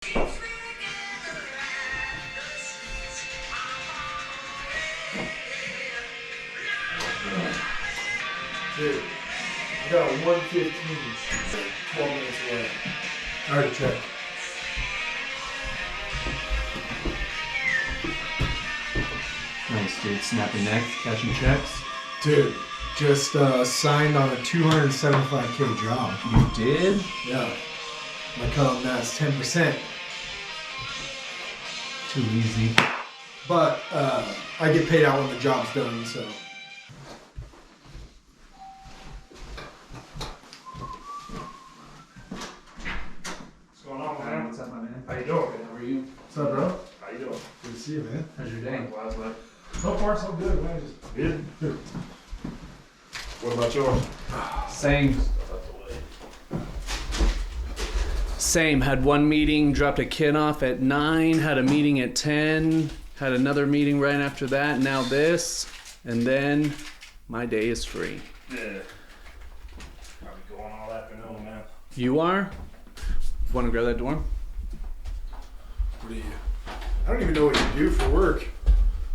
Dude, I got a 115. 12 minutes away. I already checked. Nice, dude. Snappy neck, cashing checks. Dude, just signed on a 275K job. You did? Yeah. My cut on that's 10%. Too easy. But I get paid out when the job's done, so. What's going on, man? What's up, my man? How you doing? How are you? What's up, bro? How you doing? Good to see you, man. How's your day? So far, so good, man. Just good. What about yours? Same. Had one meeting, dropped a kid off at 9, had a meeting at 10, had another meeting right after that, now this, and then my day is free. Yeah. I'll be going all afternoon, man. You are? Want to grab that dorm? What do you? I don't even know what you do for work.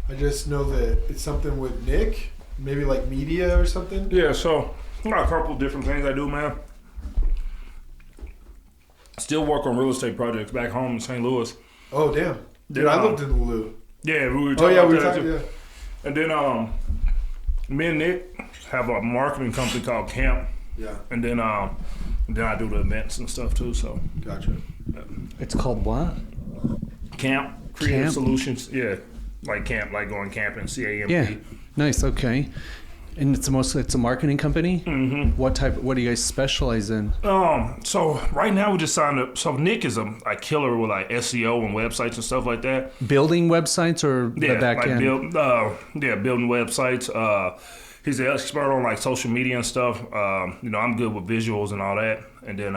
I just know that it's something with Nick, maybe like media or something. Yeah, so I got a couple of different things I do, man. Still work on real estate projects back home in St. Louis. Oh, damn. Dude, I lived in the Lou. Yeah, we were Oh, talking yeah, about we that talked, too. yeah. And then me and Nick have a marketing company called Camp. Yeah, And then I do the events and stuff too. So gotcha. It's called what? Camp Creative Camp? Solutions. Yeah, like camp, like going camping. CAMP. Yeah. Nice. Okay. And it's a marketing company. Mm-hmm. What do you guys specialize in? So right now we just signed up. So Nick is a killer with like SEO and websites and stuff like that. Building websites or Yeah, the back like end? building websites. He's an expert on like social media and stuff. I'm good with visuals and all that. And then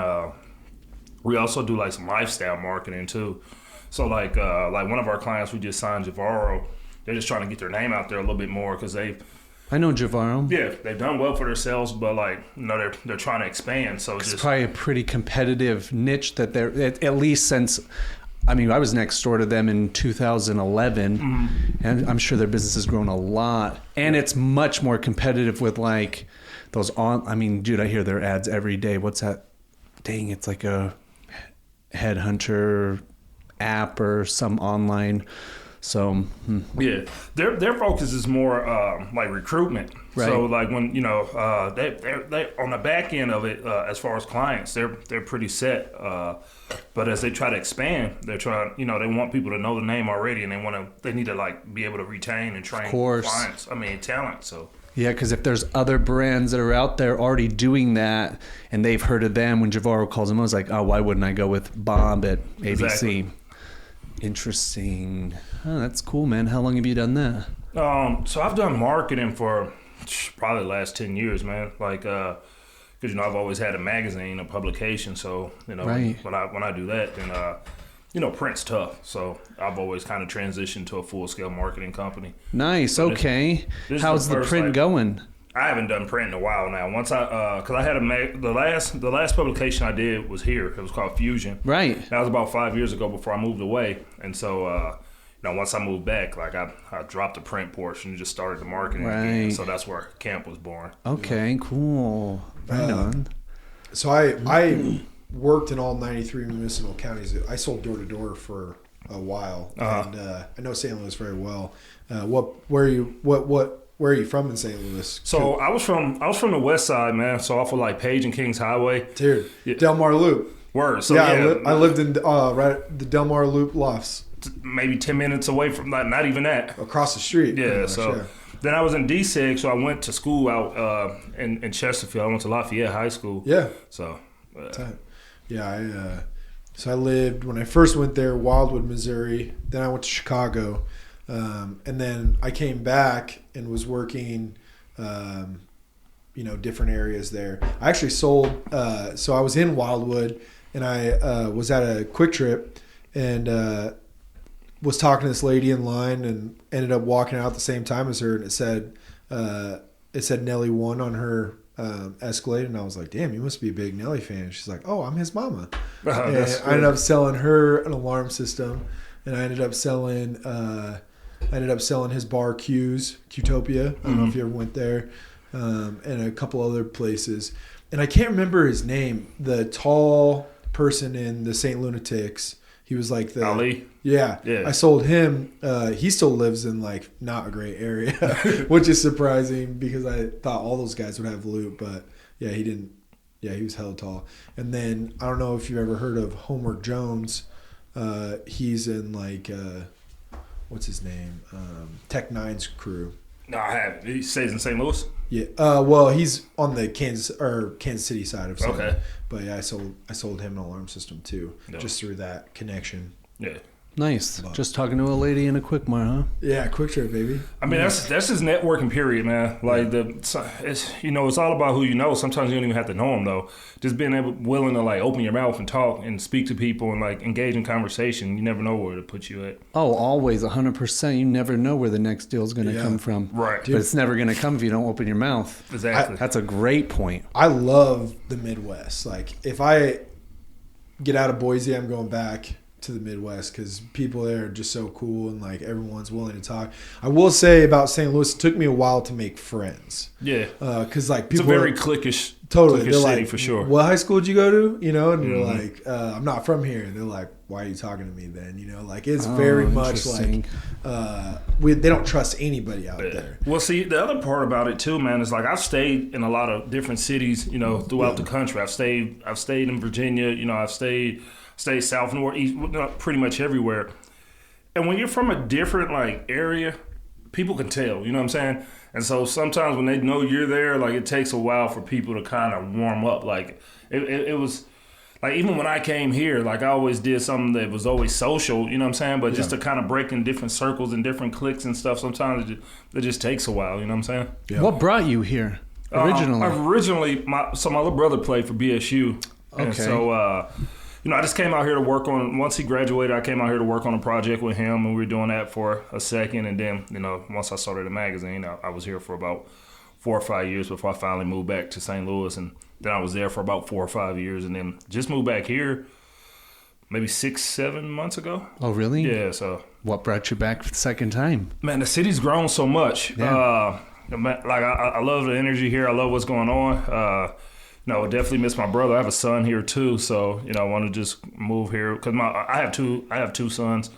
we also do like some lifestyle marketing too. So like one of our clients we just signed, Javaro. They're just trying to get their name out there a little bit more because I know Javaro. yeah, they've done well for themselves, but they're trying to expand. So It's just probably a pretty competitive niche that they're at least since. I mean, I was next door to them in 2011, and I'm sure their business has grown a lot, and it's much more competitive with like those on. I mean, dude, I hear their ads every day. What's that? Dang, it's like a headhunter app or some online. So yeah, their focus is more like recruitment. Right. So like when they on the back end of it, as far as clients, they're pretty set. But as they try to expand, they're trying. They want people to know the name already, and they need to like be able to retain and train clients. Talent. So. yeah, because if there's other brands that are out there already doing that, and they've heard of them, when Javaro calls them, I was like, oh, why wouldn't I go with Bob at ABC? Exactly. Interesting. Oh, that's cool, man. How long have you done that? So I've done marketing for probably the last 10 years, man. Like, because I've always had a magazine, a publication. So Right. when I do that, then print's tough. So I've always kind of transitioned to a full scale marketing company. Nice. So Okay. this is How's the first, print like, going? I haven't done print in a while now. Once because I had the last publication I did was here. It was called Fusion. Right. That was about 5 years ago before I moved away, and so once I moved back, like I dropped the print portion and just started the marketing again. Right. So that's where Camp was born. Okay. Cool. Right on. So I worked in all 93 municipal counties. I sold door to door for a while, and I know St. Louis very well. Where are you from in St. Louis? So I was from the west side, man. So off of like Page and Kings Highway. Dude, Yeah. Del Mar Loop. Word. So Yeah, I lived in right at the Del Mar Loop lofts maybe 10 minutes away from not even that. across the street. pretty Yeah. much, So then I was in D6, so I went to school out in Chesterfield. I went to Lafayette High School. yeah. So. Yeah, so I lived, when I first went there, Wildwood, Missouri. Then I went to Chicago. And then I came back and was working, different areas there. I actually sold, so I was in Wildwood, and I was at a Quick Trip and was talking to this lady in line and ended up walking out at the same time as her. And it said Nelly 1 on her Escalade, and I was like, damn, you must be a big Nelly fan. She's like, oh, I'm his mama. Oh, And that's I ended up selling her an alarm system, and I ended up selling his bar Qtopia. I don't know if you ever went there, and a couple other places. And I can't remember his name. The tall person in the St. Lunatics. He was like the Ali. Yeah. I sold him. He still lives in like not a great area, which is surprising because I thought all those guys would have loot, but yeah, he didn't. Yeah, he was hella tall. And then I don't know if you've ever heard of Homework Jones. He's in like what's his name? Tech Nine's crew. No, I haven't. He stays in St. Louis. Yeah. Well, he's on the Kansas City side of something. Okay. But yeah, I sold him an alarm system too, just through that connection. Yeah. Nice. Just talking to a lady in a Quickmart, huh? Yeah, Quick Trip, baby. I mean, that's just networking, period, man. Like it's all about who you know. Sometimes you don't even have to know them though. Just being willing to like open your mouth and talk and speak to people and like engage in conversation. You never know where to put you at. Oh, always 100%. You never know where the next deal is going to come from. Right. But it's never going to come if you don't open your mouth. Exactly. That's a great point. I love the Midwest. Like if I get out of Boise, I'm going back to the Midwest because people there are just so cool and like everyone's willing to talk. I will say about St. Louis, it took me a while to make friends. Yeah, because like people, it's a very cliquish, totally. They're city like, for sure. What high school did you go to? You know, and you're like, I'm not from here. And they're like, why are you talking to me then? You know, like it's very much like they don't trust anybody out there. Well, see, the other part about it too, man, is like I've stayed in a lot of different cities, you know, throughout the country. I've stayed in Virginia. You know, I've stayed south, north, east, pretty much everywhere. And when you're from a different like area, people can tell, you know what I'm saying? And so sometimes when they know you're there, like it takes a while for people to kind of warm up. Like it was like even when I came here, like I always did something that was always social, you know what I'm saying? But just to kind of break in different circles and different cliques and stuff, sometimes it just takes a while, you know what I'm saying? Yeah. What brought you here originally? My other brother played for BSU. Okay. And so, you know, I just came out here to work on, once he graduated, I came out here to work on a project with him, and we were doing that for a second. And then, you know, once I started the magazine, I was here for about 4 or 5 years before I finally moved back to St. Louis. And then I was there for about 4 or 5 years, and then just moved back here maybe 6-7 months ago. Oh, really? Yeah, so. What brought you back the second time? Man, the city's grown so much. Yeah. Like, I love the energy here. I love what's going on. No, I definitely miss my brother. I have a son here too, so you know I want to just move here because I have two sons.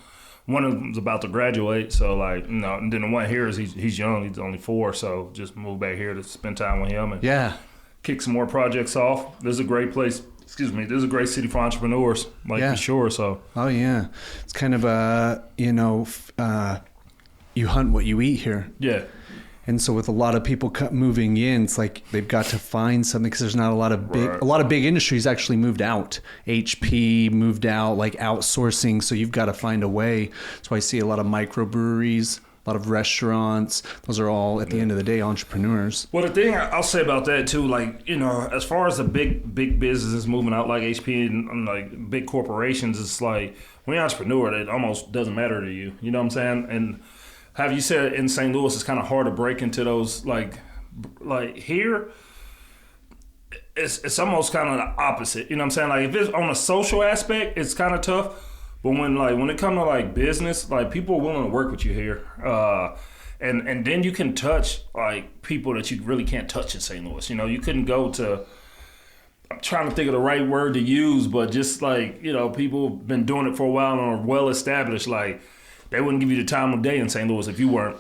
One of them's about to graduate, so like you know, and then the one here is he's young. He's only 4, so just move back here to spend time with him and kick some more projects off. This is a great place. This is a great city for entrepreneurs, for sure. So it's kind of you hunt what you eat here. Yeah. And so with a lot of people moving in, it's like they've got to find something because there's not a lot of big industries actually moved out. HP moved out, like outsourcing. So you've got to find a way. So I see a lot of microbreweries, a lot of restaurants. Those are all at the end of the day entrepreneurs. Well, the thing I'll say about that too, like you know, as far as the big businesses moving out like HP and like big corporations, it's like when you're an entrepreneur, it almost doesn't matter to you. You know what I'm saying? And have you said in St. Louis it's kind of hard to break into those like here it's almost kind of the opposite, you know what I'm saying? Like if it's on a social aspect it's kind of tough, but when it comes to like business, like people are willing to work with you here, and then you can touch like people that you really can't touch in St. Louis. You know, you couldn't go to, I'm trying to think of the right word to use, but just like, you know, people have been doing it for a while and are well established, like they wouldn't give you the time of day in St. Louis if you weren't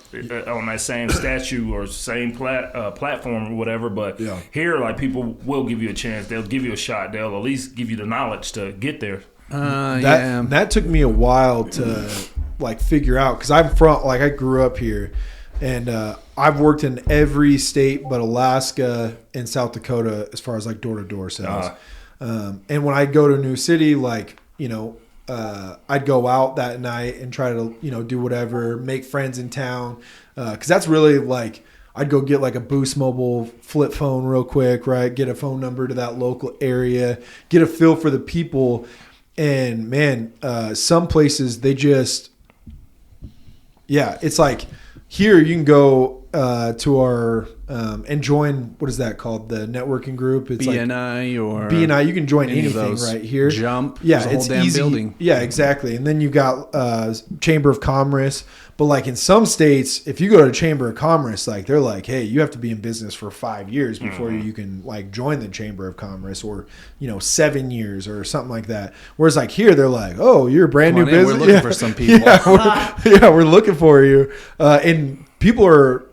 on that same statue or same platform or whatever. But here, like, people will give you a chance. They'll give you a shot. They'll at least give you the knowledge to get there. That took me a while to, like, figure out because I grew up here. And I've worked in every state but Alaska and South Dakota as far as, like, door-to-door sales. And when I go to a new city, like, you know, I'd go out that night and try to, you know, do whatever, make friends in town. Because that's really like, I'd go get like a Boost Mobile flip phone real quick, right? Get a phone number to that local area, get a feel for the people. And man, some places they just, it's like here you can go to our and join, what is that called? The networking group. It's BNI or BNI. You can join any of anything those. right here. Jump. Yeah, There's a whole it's damn easy. building. Yeah, exactly. And then you got Chamber of Commerce. But like in some states, if you go to Chamber of Commerce, like they're like, hey, you have to be in business for 5 years before you can like join the Chamber of Commerce, or 7 years or something like that. Whereas like here, they're like, oh, you're a brand new business. We're looking for some people. We're looking for you. And people are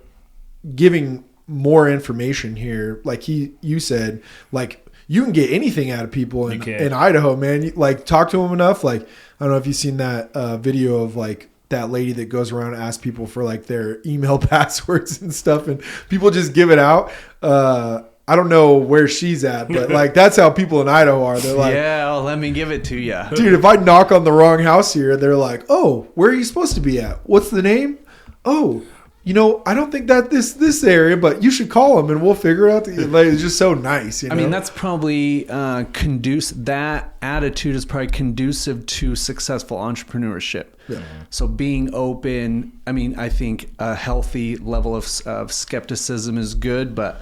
giving more information here. Like you said, like you can get anything out of people in Idaho, man. You, like talk to them enough. Like I don't know if you've seen that video of like that lady that goes around and asks people for like their email passwords and stuff, and people just give it out. I don't know where she's at, but like that's how people in Idaho are. They're like, yeah, let me give it to you, dude. If I knock on the wrong house here, they're like, oh, where are you supposed to be at? What's the name? Oh, I don't think that this area, but you should call them and we'll figure it out. Like, it's just so nice. I mean, that's probably that attitude is probably conducive to successful entrepreneurship. Yeah. So being open, I mean, I think a healthy level of skepticism is good, but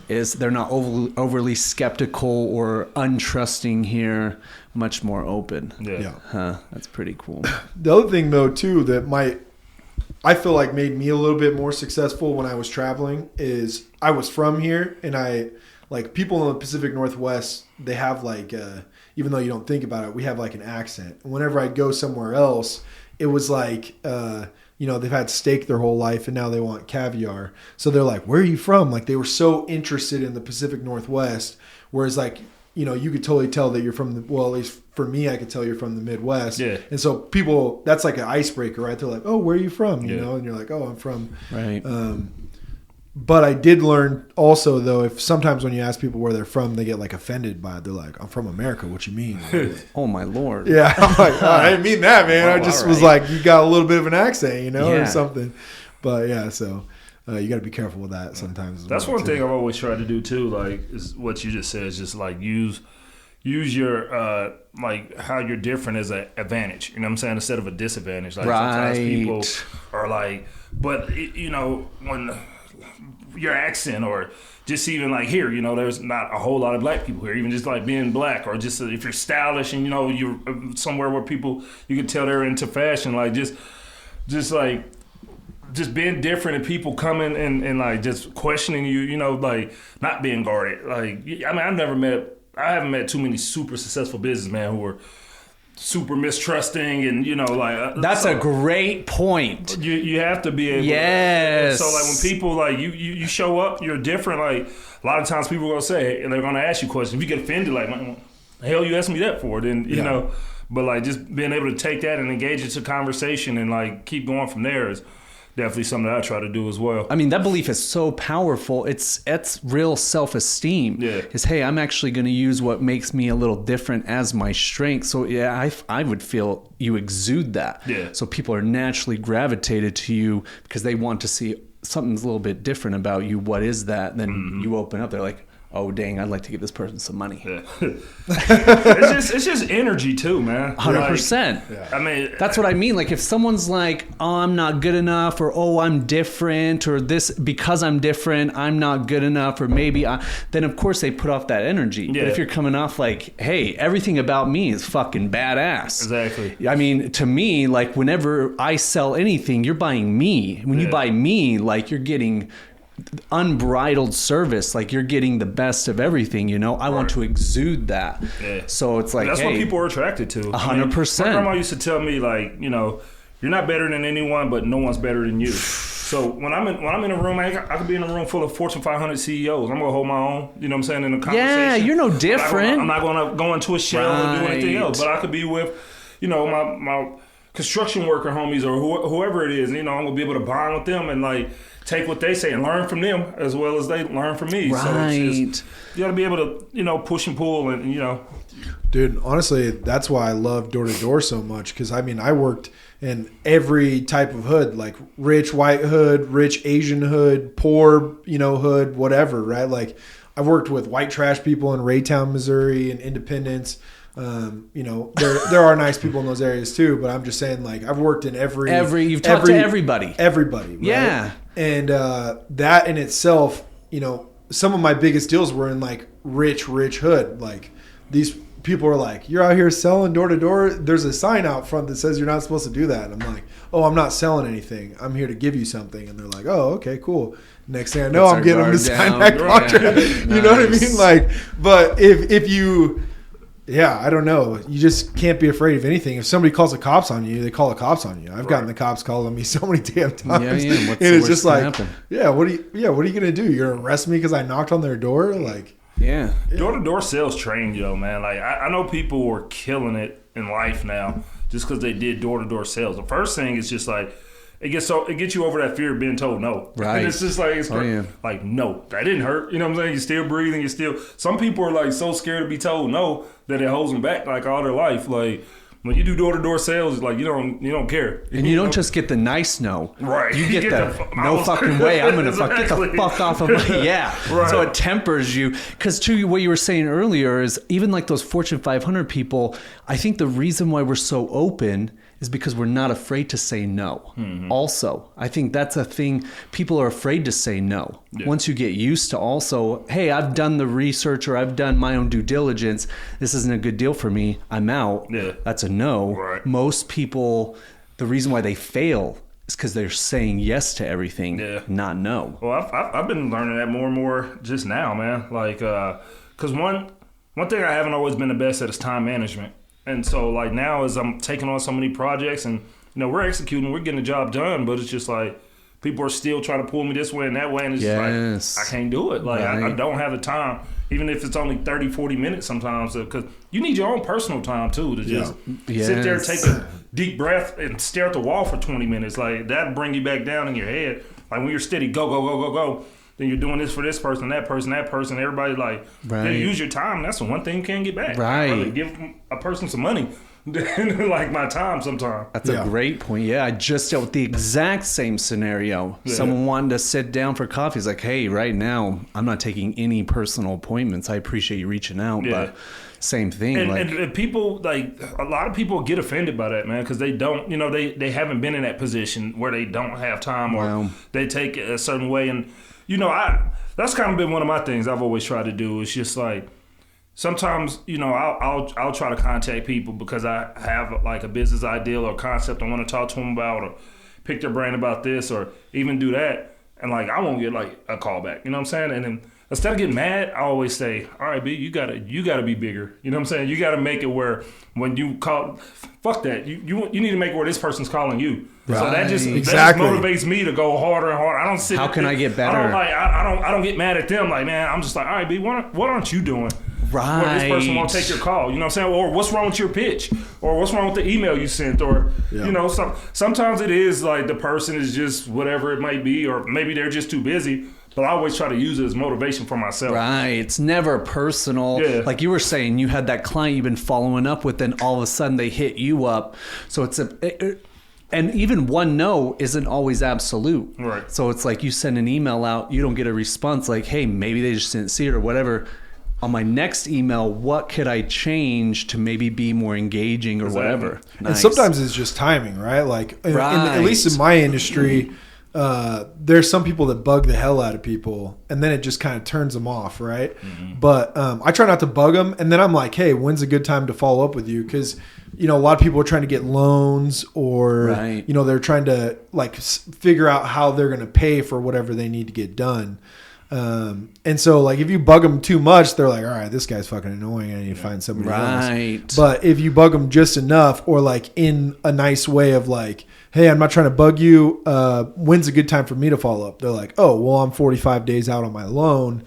they're not overly skeptical or untrusting here, much more open. Yeah. Huh, that's pretty cool. The other thing though too that I feel like made me a little bit more successful when I was traveling is I was from here, and I like people in the Pacific Northwest, they have like even though you don't think about it, we have like an accent. And whenever I'd go somewhere else, it was like they've had steak their whole life and now they want caviar. So they're like, where are you from? Like they were so interested in the Pacific Northwest, whereas like you could totally tell that you're from at least for me, I could tell you're from the Midwest. Yeah. And so people, that's like an icebreaker, right? They're like, oh, where are you from? You know, and you're like, oh, I'm from. Right. But I did learn also, though, if sometimes when you ask people where they're from, they get like offended by it. They're like, I'm from America. What you mean? Oh, my Lord. Yeah. I'm like, oh, I didn't mean that, man. I just was like, you got a little bit of an accent, or something. But yeah, so. You got to be careful with that sometimes. That's one thing I've always tried to do too. Like is what you just said is just like use your like how you're different as an advantage. You know what I'm saying? Instead of a disadvantage. Like sometimes people are like, but when your accent or just even like here, there's not a whole lot of black people here. Even just like being black or just if you're stylish and you're somewhere where people you can tell they're into fashion. Like just being different and people coming and like just questioning you, like not being guarded. Like, I mean, I haven't met too many super successful businessmen who are super mistrusting and, like. That's a great point. You have to be able Yes. So like when people like you show up, you're different. Like a lot of times people are going to say, and they're going to ask you questions. If you get offended, like, the hell you asked me that for? Then, you know, but like just being able to take that and engage into conversation and like keep going from there is definitely something that I try to do as well. I mean, that belief is so powerful. It's real self-esteem. Yeah. Is, hey, I'm actually going to use what makes me a little different as my strength. So yeah, I would feel you exude that. Yeah. So people are naturally gravitated to you because they want to see something's a little bit different about you. What is that? Then you open up. They're like, oh dang, I'd like to give this person some money. Yeah. it's just energy too, man. 100%. Like, I mean, that's what I mean. Like if someone's like, oh, I'm not good enough, or oh, I'm different, or this because I'm different, I'm not good enough, or maybe then of course they put off that energy. Yeah. But if you're coming off like, hey, everything about me is fucking badass. Exactly. I mean, to me, like whenever I sell anything, you're buying me. When you buy me, like you're getting unbridled service, like you're getting the best of everything, I want to exude that. So it's like, that's what people are attracted to. 100%. My grandma used to tell me, like, you're not better than anyone, but no one's better than you. So when I'm in a room, I could be in a room full of Fortune 500 CEOs. I'm gonna hold my own. You know what I'm saying, in a conversation. Yeah, you're no different. I'm not gonna go into a shell or do anything else. But I could be with, my construction worker homies or whoever it is. I'm gonna be able to bond with them and like take what they say and learn from them as well as they learn from me. Right. So it's just, you got to be able to, push and pull and, Dude, honestly, that's why I love door-to-door so much because, I mean, I worked in every type of hood, like rich white hood, rich Asian hood, poor, hood, whatever, right? Like I've worked with white trash people in Raytown, Missouri and Independence. There are nice people in those areas too, but I'm just saying, like, I've worked in you've talked to everybody. Everybody, right? Yeah. And that in itself, some of my biggest deals were in like rich hood. Like these people are like, you're out here selling door to door. There's a sign out front that says you're not supposed to do that. And I'm like, oh, I'm not selling anything. I'm here to give you something. And they're like, oh, okay, cool. Next thing I know, I'm getting them to sign that contract. You know what I mean? Like, but if you, I don't know. You just can't be afraid of anything. If somebody calls the cops on you, they call the cops on you. I've gotten the cops calling on me so many damn times. Yeah. And it's just like, what are you gonna do? You're gonna arrest me because I knocked on their door? Like, yeah. Door-to-door sales trained, man. Like, I know people are killing it in life now just because they did door-to-door sales. The first thing is just like, it gets you over that fear of being told no. Right. And it's just like, like, no, that didn't hurt. You know what I'm saying? You're still breathing. Some people are like so scared to be told no that it holds them back like all their life. Like, when you do door-to-door sales, it's like you don't care. And you don't just get the nice no. Right. You get the no fucking way. I'm going to get the fuck off of me. Yeah. Right. So it tempers you. Because to what you were saying earlier is even like those Fortune 500 people, I think the reason why we're so open is because we're not afraid to say no. Mm-hmm. Also, I think that's a thing. People are afraid to say no. Yeah. Once you get used to also, hey, I've done the research or I've done my own due diligence. This isn't a good deal for me. I'm out. Yeah. That's a no. Right. Most people, the reason why they fail is because they're saying yes to everything, not no. Well, I've been learning that more and more just now, man. Like, because one thing I haven't always been the best at is time management. And so, like, now as I'm taking on so many projects and, we're executing, we're getting the job done, but it's just like people are still trying to pull me this way and that way. And it's just like, I can't do it. Like, I don't have the time, even if it's only 30, 40 minutes sometimes, because you need your own personal time, too, to just sit there, take a deep breath and stare at the wall for 20 minutes. Like, that'll bring you back down in your head. Like, when you're steady, go. Then you're doing this for this person, that person. Everybody like, use your time. That's the one thing you can't get back. Right. I'd rather give a person some money than like my time sometimes. That's a great point. Yeah, I just dealt with the exact same scenario. Yeah. Someone wanted to sit down for coffee. He's like, hey, right now, I'm not taking any personal appointments. I appreciate you reaching out, but same thing. And people, like, a lot of people get offended by that, man, because they don't, they haven't been in that position where they don't have time or they take it a certain way. And that's kind of been one of my things I've always tried to do. It's just like sometimes, I'll try to contact people because I have like a business idea or concept I want to talk to them about or pick their brain about this or even do that. And like, I won't get like a call back, you know what I'm saying? And then instead of getting mad, I always say, all right, B, you gotta be bigger. You know what I'm saying? You gotta make it where when you call, fuck that. You need to make it where this person's calling you. Right. So that just motivates me to go harder and harder. I don't sit. How can I get better? I don't get mad at them. Like, man, I'm just like, all right, B, what aren't you doing? Right. Or this person won't take your call. You know what I'm saying? Or what's wrong with your pitch? Or what's wrong with the email you sent? Or sometimes it is like the person is just whatever it might be, or maybe they're just too busy. But I always try to use it as motivation for myself. Right. It's never personal. Yeah. Like you were saying, you had that client you've been following up with, and all of a sudden they hit you up. So it's and even one no isn't always absolute. Right. So it's like you send an email out, you don't get a response like, hey, maybe they just didn't see it or whatever. On my next email, what could I change to maybe be more engaging or whatever? Nice. And sometimes it's just timing, right? Like, at least in my industry, there's some people that bug the hell out of people, and then it just kind of turns them off, right? Mm-hmm. But I try not to bug them, and then I'm like, hey, when's a good time to follow up with you? Because a lot of people are trying to get loans, or they're trying to like figure out how they're going to pay for whatever they need to get done. And so like if you bug them too much, they're like, all right, this guy's fucking annoying. I need to find somebody else. But if you bug them just enough, or like in a nice way of like, hey, I'm not trying to bug you. When's a good time for me to follow up? They're like, oh, well, I'm 45 days out on my loan.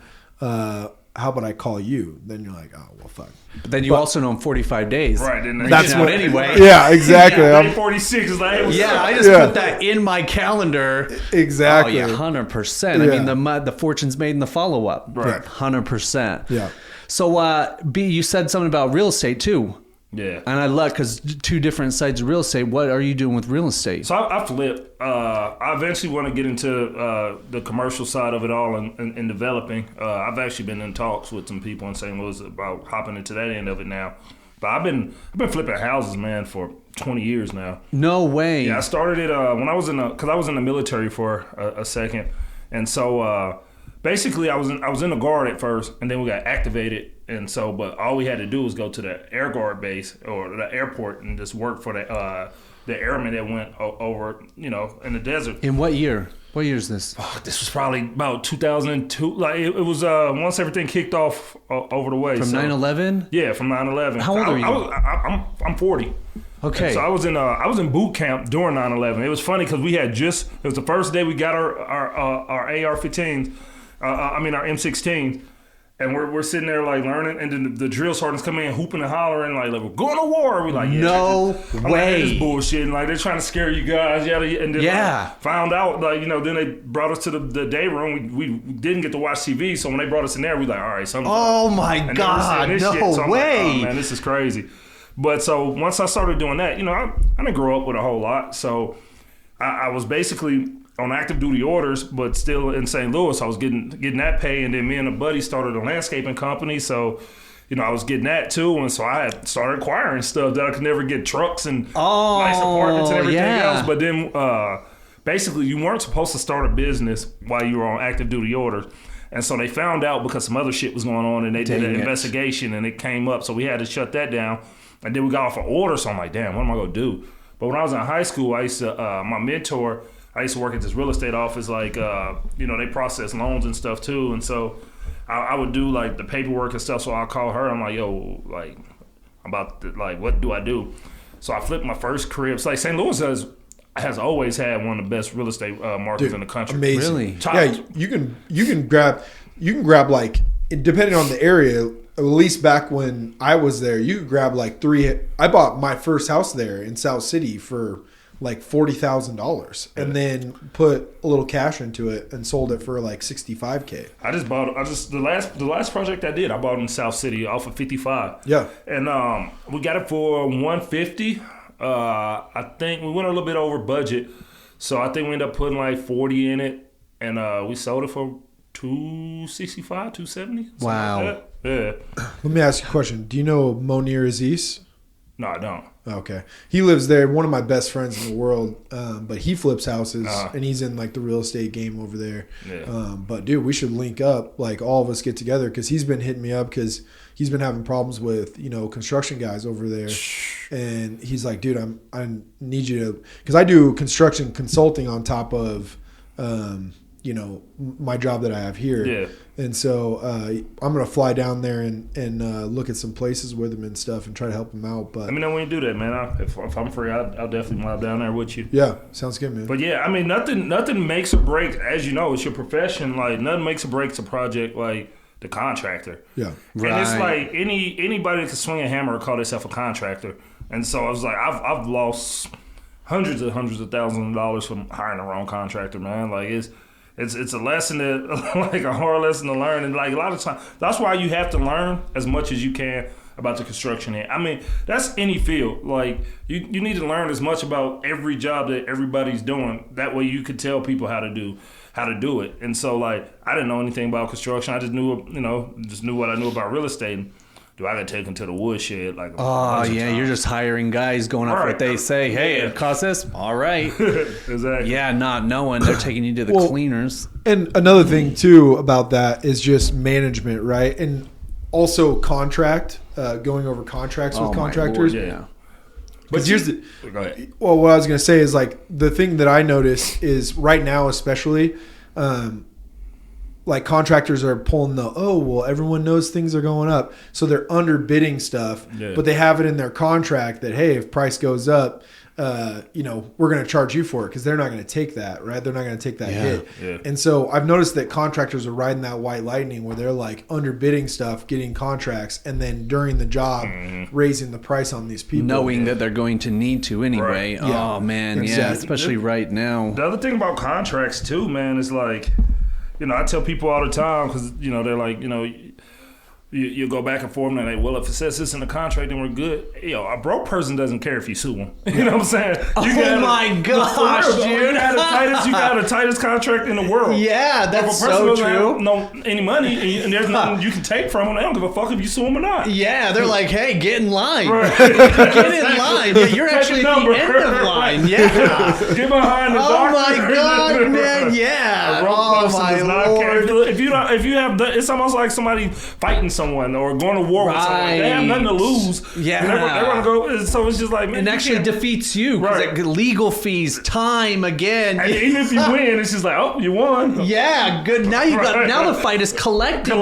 How about I call you? Then you're like, oh, well, fuck. But then you also know I'm 45 days. Right. And that's what anyway. Yeah, exactly. Day 46 is like, hey, I just put that in my calendar. Exactly. Oh, yeah, 100%. Yeah. I mean, the fortune's made in the follow-up. Right. 100%. Yeah. So, B, you said something about real estate, too. Yeah. And I love, because two different sides of real estate. What are you doing with real estate? So I flip. I eventually want to get into the commercial side of it all and developing. I've actually been in talks with some people in St. Louis about hopping into that end of it now. But I've been flipping houses, man, for 20 years now. No way. Yeah, I started it when I was in the military for a second. And so basically I was in the guard at first, and then we got activated, and so but all we had to do was go to the air guard base or the airport and just work for the airmen that went over, in the desert. In what year? What year is this? Oh, this was probably about 2002. Like it was once everything kicked off over the way. From 9/11? Yeah, from 9/11. How old are you? I'm 40. Okay. And so I was in boot camp during 9/11. It was funny because it was the first day we got our AR-15s. Our M16. And we're sitting there like learning, and then the drill sergeants come in hooping and hollering like we're going to war. We like, yeah, no way. This bullshit. And like they're trying to scare you guys. And then found out then they brought us to the day room. We didn't get to watch TV, so when they brought us in there, we like, all right, something. Oh my God, no so way. like, oh man, this is crazy. But so once I started doing that, I didn't grow up with a whole lot, so I was basically on active duty orders, but still in St. Louis. I was getting that pay, and then me and a buddy started a landscaping company, so I was getting that too, and so I had started acquiring stuff that I could never get, trucks and nice apartments and everything else. But then basically you weren't supposed to start a business while you were on active duty orders, and so they found out because some other shit was going on, and they did an investigation, and it came up, so we had to shut that down. And then we got off an order, so I'm like, damn, what am I gonna do? But when I was in high school, I used to my mentor. I used to work at this real estate office, like, they process loans and stuff too. And so I would do like the paperwork and stuff. So I'll call her. I'm like, yo, like, what do I do? So I flipped my first crib. It's like St. Louis has always had one of the best real estate markets in the country. Amazing. Really? Yeah, you can grab like, depending on the area, at least back when I was there, you could grab like 3. I bought my first house there in South City for like $40,000 and then put a little cash into it and sold it for like $65K. The last project I did, I bought in South City off of 55. Yeah. And we got it for $150. I think we went a little bit over budget. So I think we ended up putting like 40 in it, and we sold it for $265, $270. Wow. Like that. Yeah. Let me ask you a question. Do you know Monir Aziz? No, I don't. Okay. He lives there. One of my best friends in the world, but he flips houses, and he's in like the real estate game over there. Yeah. But dude, we should link up, like all of us get together, because he's been hitting me up because he's been having problems with construction guys over there, and he's like, dude, I need you to, because I do construction consulting on top of my job that I have here. Yeah. And so I'm going to fly down there and look at some places with him and stuff and try to help him out. But let me know when you do that, man. If I'm free, I'll definitely mob down there with you. Yeah, sounds good, man. But yeah, I mean, nothing makes or breaks, as you know, it's your profession. Like, nothing makes or breaks a project like the contractor. Yeah. Right. And it's like anybody that can swing a hammer call themselves a contractor. And so I was like, I've lost hundreds of thousands of dollars from hiring the wrong contractor, man. Like, it's a lesson that, like a hard lesson to learn. And like a lot of times, that's why you have to learn as much as you can about the construction end. I mean, that's any field. Like you need to learn as much about every job that everybody's doing. That way you could tell people how to do it. And so like, I didn't know anything about construction. I just knew what I knew about real estate. Do I got to take them to the woodshed? Like, oh yeah, you're just hiring guys going off what they say. Hey, it costs this. All right. Exactly. Yeah, not knowing they're taking you to the cleaners. And another thing too about that is just management, right? And also going over contracts with contractors. Lord, yeah. But go ahead. Well, what I was going to say is like the thing that I notice is right now, especially, like contractors are pulling everyone knows things are going up, so they're underbidding stuff, but they have it in their contract that, hey, if price goes up, we're going to charge you for it, because they're not going to take that, right? They're not going to take that hit. Yeah. And so I've noticed that contractors are riding that white lightning where they're like underbidding stuff, getting contracts, and then during the job raising the price on these people, knowing that they're going to need to anyway. Right. Oh man, exactly. Especially right now. The other thing about contracts too, man, is like, I tell people all the time, because they're like, You go back and forth and they're like, well, if it says this in the contract, then we're good. Yo, a broke person doesn't care if you sue them. You know what I'm saying? My gosh, dude. You got the tightest contract in the world. Yeah, that's if a person so doesn't true. have any money and there's nothing you can take from them, they don't give a fuck if you sue them or not. Yeah, they're like, hey, get in line. Right. Get in line. Yeah, you're actually at the end of line. Yeah. Get behind the doctor. Oh my god, man. Yeah. Oh my lord. If you have, it's almost like somebody fighting someone or going to war with someone. They have nothing to lose. Yeah. They're going to go. So it's just like, man, it actually defeats you because Right. like legal fees, time again. and even if you win, it's just like, oh, you won. Yeah, good. Now you got. Now the fight is collecting.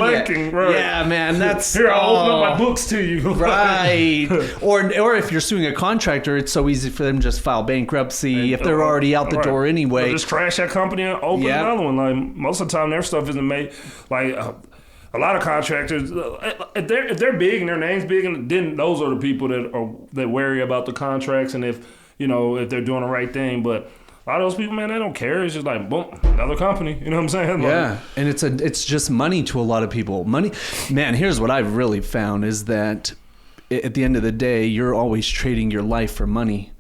Right? Yeah, man. That's Here. I'll open up my books to you. Right. or if you're suing a contractor, it's so easy for them to just file bankruptcy if they're already out the door anyway. Or just trash that company and open another one. Like most of the time, their stuff isn't made. Like a lot of contractors, if they're big and their name's big, and then those are the people that worry about the contracts and if they're doing the right thing. But a lot of those people, man, they don't care. It's just like, boom, another company. You know what I'm saying? Yeah, and it's just money to a lot of people. Money, man. Here's what I've really found is that at the end of the day, you're always trading your life for money.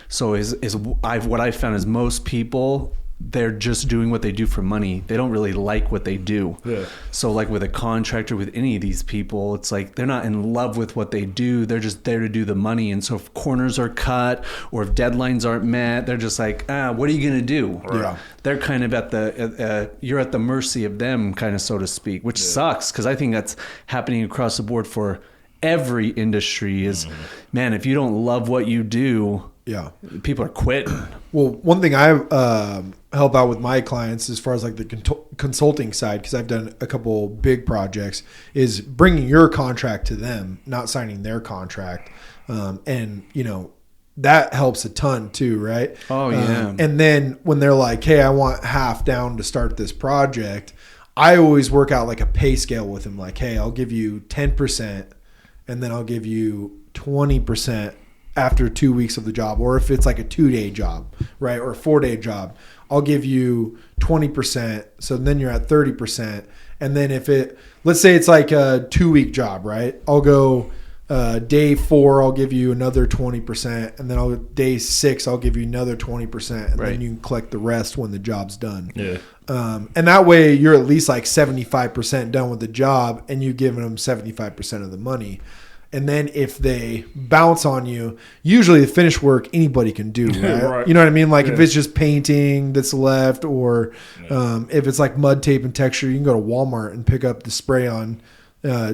So what I've found is most people, they're just doing what they do for money. They don't really like what they do. Yeah. So like with a contractor, with any of these people, it's like they're not in love with what they do. They're just there to do the money. And so if corners are cut or if deadlines aren't met, they're just like, what are you going to do? Right. Yeah. They're kind of you're at the mercy of them, kind of, so to speak, which sucks because I think that's happening across the board for every industry is, man, if you don't love what you do, people are quitting. Well, one thing I help out with my clients as far as like the consulting side, because I've done a couple big projects, is bringing your contract to them, not signing their contract. And, that helps a ton too, right? Oh, yeah. And then when they're like, hey, I want half down to start this project, I always work out like a pay scale with them. Like, hey, I'll give you 10%. And then I'll give you 20% after 2 weeks of the job. Or if it's like a 2-day job, right? Or a 4-day job, I'll give you 20%. So then you're at 30%. And then let's say it's like a 2-week job, right? I'll go day 4, I'll give you another 20%. And then day 6, I'll give you another 20%. And then you can collect the rest when the job's done. Yeah. And that way you're at least like 75% done with the job and you've given them 75% of the money. And then if they bounce on you, usually the finished work anybody can do, right? Right. You know what I mean? Like if it's just painting that's left, or if it's like mud tape and texture, you can go to Walmart and pick up the spray on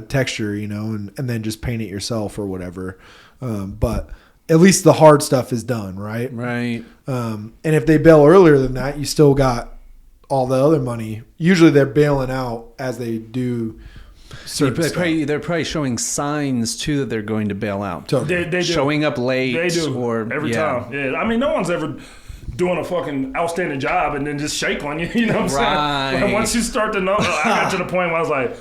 texture, and then just paint it yourself or whatever. But at least the hard stuff is done, right? Right. And if they bail earlier than that, you still got all the other money. Usually they're bailing out as they do certain stuff. They're probably showing signs too that they're going to bail out. They do. Showing up late. They do. Or every time. Yeah. I mean, no one's ever doing a fucking outstanding job and then just shake on you. You know what I'm saying? Like, once you start to know, I got to the point where I was like,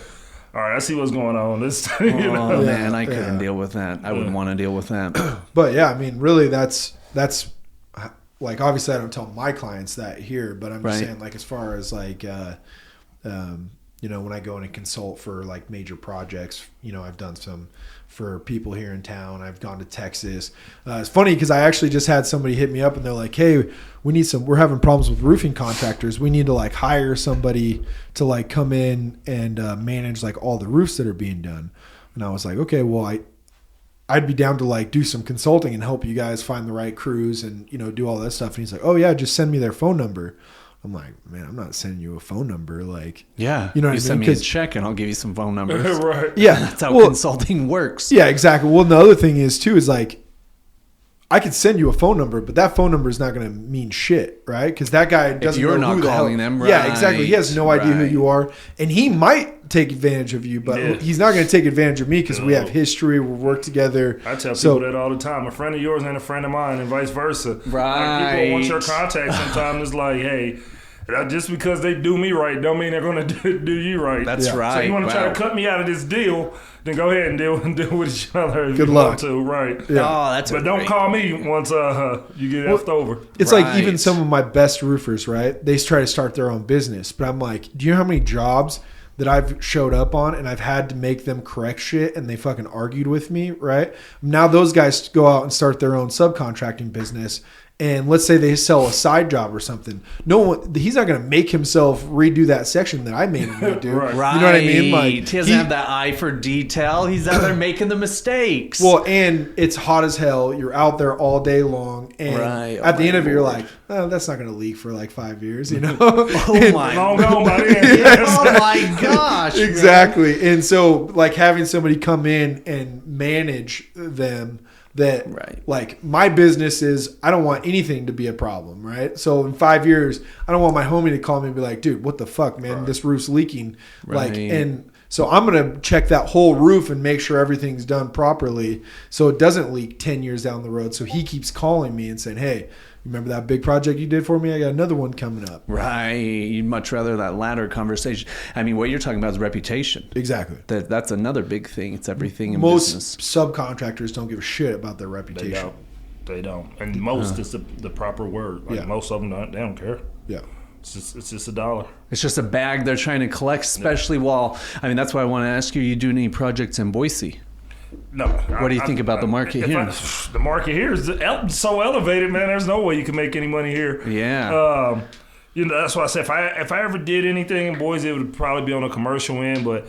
all right, I see what's going on. Man, I couldn't deal with that. I wouldn't want to deal with that. But yeah, I mean, really, that's like, obviously I don't tell my clients that here, but I'm just saying, like, as far as like, when I go in and consult for like major projects, I've done some for people here in town. I've gone to Texas. It's funny because I actually just had somebody hit me up and they're like, hey, we're having problems with roofing contractors. We need to like hire somebody to like come in and manage like all the roofs that are being done. And I was like, okay, well, I'd be down to like do some consulting and help you guys find the right crews and, do all that stuff. And he's like, oh yeah, just send me their phone number. I'm like, man, I'm not sending you a phone number. Like, yeah, you know what I mean? Send me a check and I'll give you some phone numbers. Right. Yeah. That's how consulting works. Yeah, exactly. Well, the other thing is too, is like, I could send you a phone number, but that phone number is not going to mean shit, right? Because that guy doesn't know who the hell. Them, right. Yeah, exactly. He has no idea who you are, and he might take advantage of you, but he's not going to take advantage of me because we have history. We work together. I tell people that all the time. A friend of yours ain't a friend of mine, and vice versa. Right. Like, people want your contact. Sometimes it's like, hey, just because they do me right don't mean they're going to do you right. That's right. So you want to try to cut me out of this deal, then go ahead and deal with each other. Good luck. Right. Yeah. Oh, but don't call me once you get effed over. It's like even some of my best roofers, right? They try to start their own business, but I'm like, do you know how many jobs that I've showed up on and I've had to make them correct shit and they fucking argued with me, right? Now those guys go out and start their own subcontracting business. And let's say they sell a side job or something. No one, he's not going to make himself redo that section that I made him redo. Right. You know what I mean? Like, he doesn't have that eye for detail. He's out there making the mistakes. Well, and it's hot as hell. You're out there all day long. And at the end of it, you're like, oh, that's not going to leak for like 5 years, you know? Oh my Oh my gosh. Exactly. Man. And so like having somebody come in and manage them that like my business is, I don't want anything to be a problem, right? So in 5 years, I don't want my homie to call me and be like, dude, what the fuck, man? This roof's leaking. Like, and so I'm going to check that whole roof and make sure everything's done properly so it doesn't leak 10 years down the road. So he keeps calling me and saying, hey, remember that big project you did for me? I got another one coming up. Right. You'd much rather that latter conversation. I mean, what you're talking about is reputation. Exactly. That's another big thing. It's everything in most business. subcontractors don't give a shit about their reputation. They don't. And most is the proper word. Like most of them they don't care. Yeah. It's just $1. It's just a bag they're trying to collect, especially while, I mean, that's why I want to ask you, you do any projects in Boise? No. What do you think about the market here? The market here is so elevated, man. There's no way you can make any money here. Yeah. You know, that's why I said if I ever did anything in Boise, it would probably be on a commercial end. But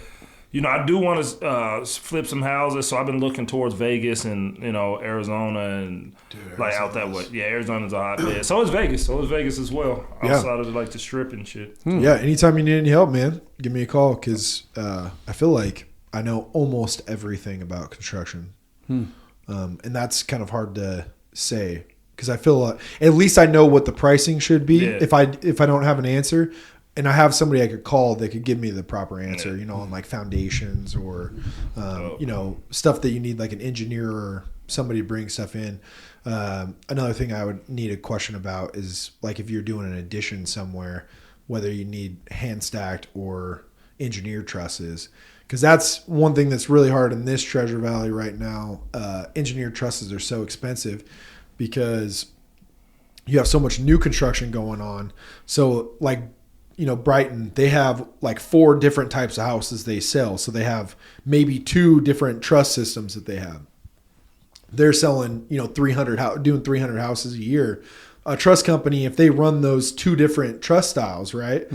you know, I do want to flip some houses, so I've been looking towards Vegas and Arizona and like out that way. Yeah, Arizona's a hotbed. So is Vegas. As well. Outside of like the strip and shit. Yeah. Anytime you need any help, man, give me a call because I feel like I know almost everything about construction. And that's kind of hard to say because I feel at least I know what the pricing should be if I don't have an answer and I have somebody I could call that could give me the proper answer, on like foundations or, stuff that you need like an engineer or somebody to bring stuff in. Another thing I would need a question about is like if you're doing an addition somewhere, whether you need hand stacked or engineered trusses. Because that's one thing that's really hard in this Treasure Valley right now. Engineered trusses are so expensive because you have so much new construction going on. So like, Brighton, they have like 4 different types of houses they sell. So they have maybe 2 different truss systems that they have. They're selling, 300, doing 300 houses a year. A truss company, if they run those 2 different truss styles, right,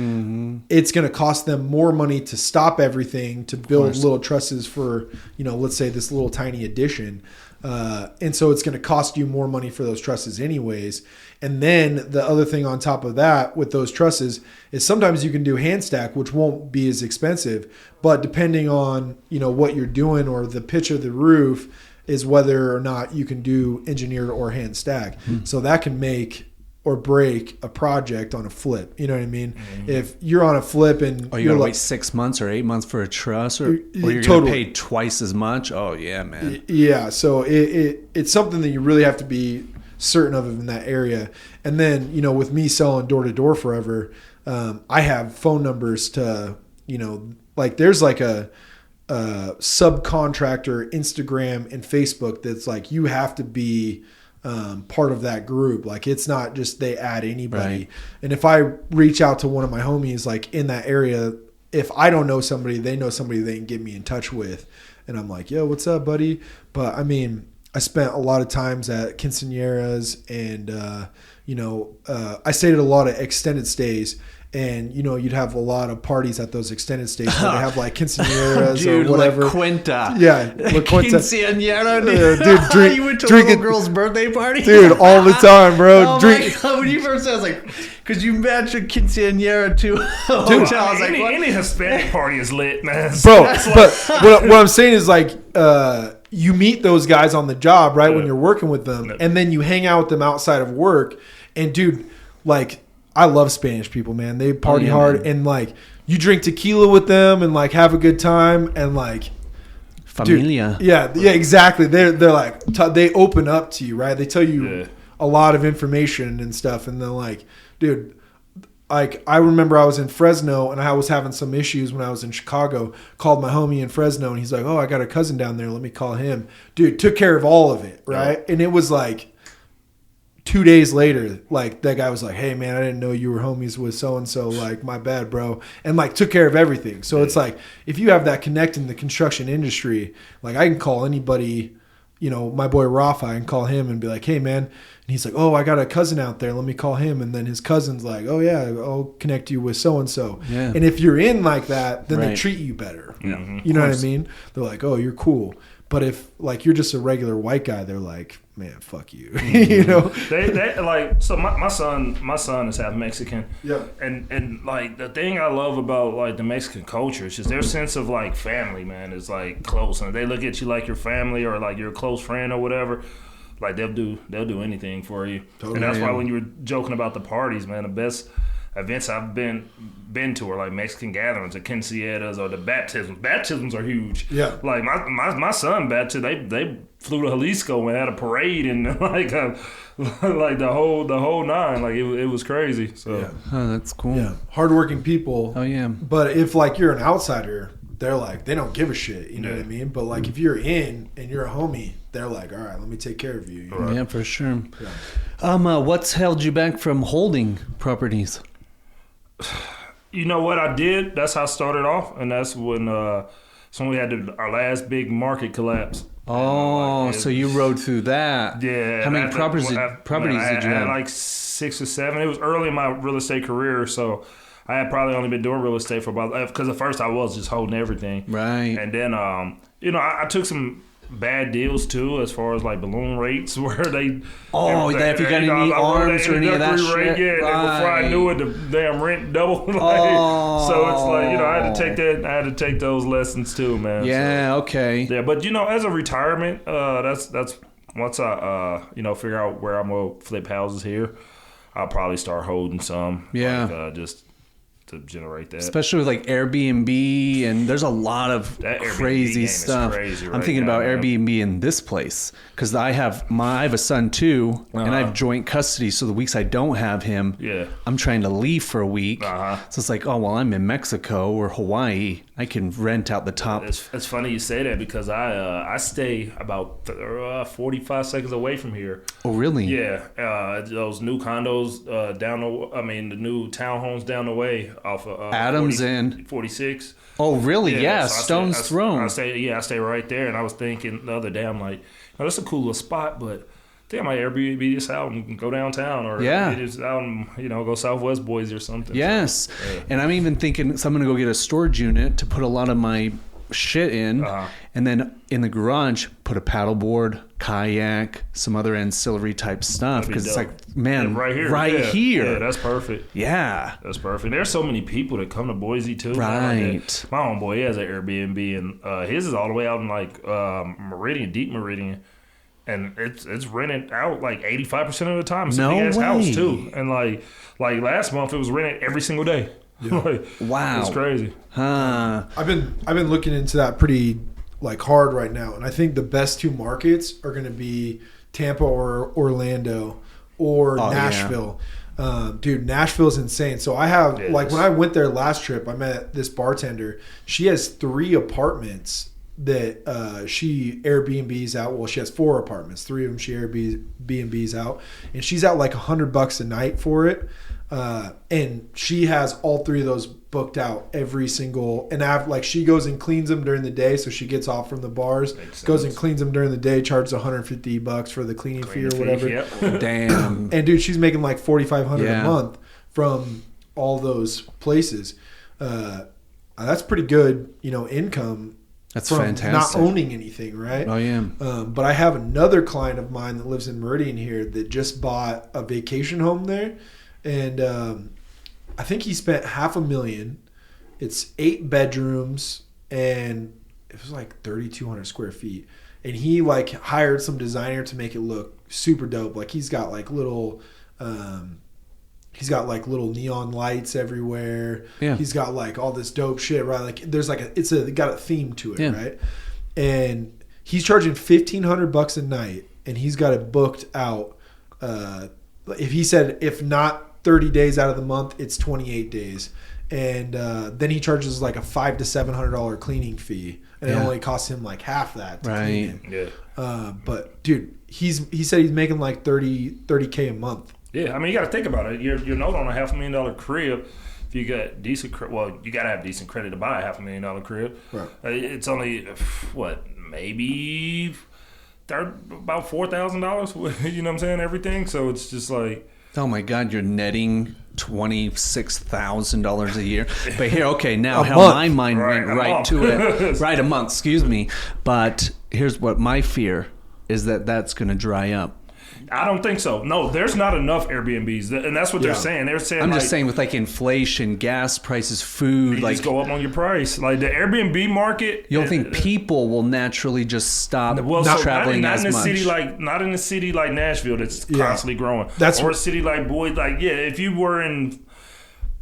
it's going to cost them more money to stop everything to build little trusses for, let's say this little tiny addition. And so it's going to cost you more money for those trusses anyways. And then the other thing on top of that with those trusses is sometimes you can do hand stack, which won't be as expensive. But depending on, what you're doing or the pitch of the roof, is whether or not you can do engineered or hand stack. So that can make or break a project on a flip. You know what I mean? If you're on a flip and you gotta wait 6 months or 8 months for a truss, or you're gonna pay twice as much. Oh yeah, man. Yeah. So it's something that you really have to be certain of in that area. And then with me selling door to door forever, I have phone numbers to like there's like a subcontractor Instagram and Facebook that's like you have to be part of that group. Like it's not just they add anybody. Right. And if I reach out to one of my homies like in that area, if I don't know somebody, they know somebody they can get me in touch with. And I'm like, yo, what's up, buddy? But I mean, I spent a lot of times at quinceañeras and I stayed at a lot of extended stays. And, you'd have a lot of parties at those extended stays where they have like quinceañeras or whatever. La Quinta. Yeah. La Quinta. Quinceañera, dude. You went to a little girl's birthday party? Dude, all the time, bro. My God. When you first said, I was like, could you match a quinceañera to a hotel? I was like, any Hispanic party is lit, man. Bro, but what I'm saying is like, you meet those guys on the job, right, when you're working with them, and then you hang out with them outside of work. And, dude, like, I love Spanish people, man. They party hard, man. And like you drink tequila with them and like have a good time and like familia. Dude, yeah, exactly. They're like they open up to you, right? They tell you a lot of information and stuff, and they're like, dude. Like I remember I was in Fresno and I was having some issues when I was in Chicago. Called my homie in Fresno and he's like, "Oh, I got a cousin down there. Let me call him." Dude, took care of all of it, right? And it was like 2 days later, like that guy was like, "Hey man, I didn't know you were homies with so and so. Like, my bad, bro," and like took care of everything. So it's like if you have that connect in the construction industry, like I can call anybody, my boy Rafa, I can call him and be like, "Hey man," and he's like, "Oh, I got a cousin out there. Let me call him." And then his cousin's like, "Oh yeah, I'll connect you with so and so." And if you're in like that, then they treat you better. You know what I mean? They're like, "Oh, you're cool." But if like you're just a regular white guy, they're like, "Man, fuck you." They like, so my son is half Mexican. Yeah. And like the thing I love about like the Mexican culture is just their sense of like family, man, is like close, and they look at you like your family or like your close friend or whatever. Like they'll do anything for you. Totally. And that's why when you were joking about the parties, man, the best events I've been to are like Mexican gatherings, the quinceañeras, or the baptisms. Baptisms are huge. Yeah. Like my son baptized. They flew to Jalisco and had a parade and like the whole nine. Like it was crazy. So yeah. Oh, that's cool. Yeah. Hardworking people. Oh yeah. But if like you're an outsider, they're like, they don't give a shit. You know what I mean? But like if you're in and you're a homie, they're like, all right, let me take care of you. Right. Yeah, for sure. Yeah. What's held you back from holding properties? You know what I did? That's how I started off, and that's when we had our last big market collapse. Oh, so you rode through that? Yeah. How many properties did you have? I had like 6 or 7. It was early in my real estate career, so I had probably only been doing real estate for about, because at first I was just holding everything. Right. And then, I took some bad deals too, as far as like balloon rates, where they. Oh, if you got any arms or any of that shit. Yeah, right. Before I knew it, the damn rent doubled. So it's like, I had to take that. I had to take those lessons too, man. Yeah. So, okay. Yeah, but as a retirement, that's once I figure out where I'm gonna flip houses here, I'll probably start holding some. Yeah. Like, just to generate that, especially with like Airbnb, and there's a lot of crazy stuff. I'm thinking about Airbnb in this place because I have a son too, and I have joint custody. So the weeks I don't have him, I'm trying to leave for a week. So it's like, oh well, I'm in Mexico or Hawaii. I can rent out the top. It's funny you say that because I stay about 45 seconds away from here. Oh really? Yeah, those new condos the new townhomes down the way off of Adams and 46. Oh really? Yeah, so Stone's Throw. I stay right there, and I was thinking the other day, I'm like, that's a cool little spot, but I think I might Airbnb this out and go downtown, or just out and go Southwest Boise or something. Yes, so, and I'm even thinking so I'm gonna go get a storage unit to put a lot of my shit in, and then in the garage put a paddleboard, kayak, some other ancillary type stuff, because it's like, man, right here. Yeah, that's perfect. Yeah, that's perfect. There's so many people that come to Boise too. Right. My homeboy, he has an Airbnb, and his is all the way out in like Deep Meridian. And it's rented out like 85% of the time. It's a big ass house too. And like last month, it was rented every single day. Yeah. Wow, it's crazy. I've been looking into that pretty like hard right now, and I think the best 2 markets are going to be Tampa or Orlando or Nashville. Yeah. Dude, Nashville's insane. So I have when I went there last trip, I met this bartender. She has 3 apartments that she Airbnbs out. Well, she has 4 apartments. 3 of them she Airbnbs out, and she's out like $100 a night for it. And she has all 3 of those booked out every single. And she goes and cleans them during the day, so she gets off from the bars, goes and cleans them during the day, charges $150 for the cleaning fee or whatever. Yep. Damn. And dude, she's making like $4,500 a month from all those places. That's pretty good, income. That's from fantastic. Not owning anything, right? Oh yeah. But I have another client of mine that lives in Meridian here that just bought a vacation home there, and I think he spent $500,000. It's 8 bedrooms, and it was like 3,200 square feet. And he like hired some designer to make it look super dope. Like he's got like little. He's got like little neon lights everywhere. Yeah. He's got like all this dope shit, right? Like there's like it got a theme to it, right? And he's charging $1,500 a night, and he's got it booked out. If he said if not 30 days out of the month, it's 28 days. And then he charges like a $500 to $700 cleaning fee, and it only costs him like half that to clean it. Yeah. But dude, he said he's making like 30K a month. Yeah, I mean, you got to think about it. Your note on a $500,000 crib, if you got decent credit, well, you got to have decent credit to buy a $500,000 crib. Right. It's only maybe about $4,000. You know what I'm saying? Everything. So it's just like, oh my God, you're netting $26,000 a year. But here, okay, now how month. my mind went right to it. Right, a month, excuse me. But here's what my fear is, that's going to dry up. I don't think so. No, there's not enough Airbnbs, and that's what they're saying. They're saying I'm just saying with like inflation, gas prices, food, you like just go up on your price. Like the Airbnb market, you don't think people will naturally just stop traveling not as in a much? Not in a city like Nashville that's constantly growing. Or a city like Boise. Like if you were in,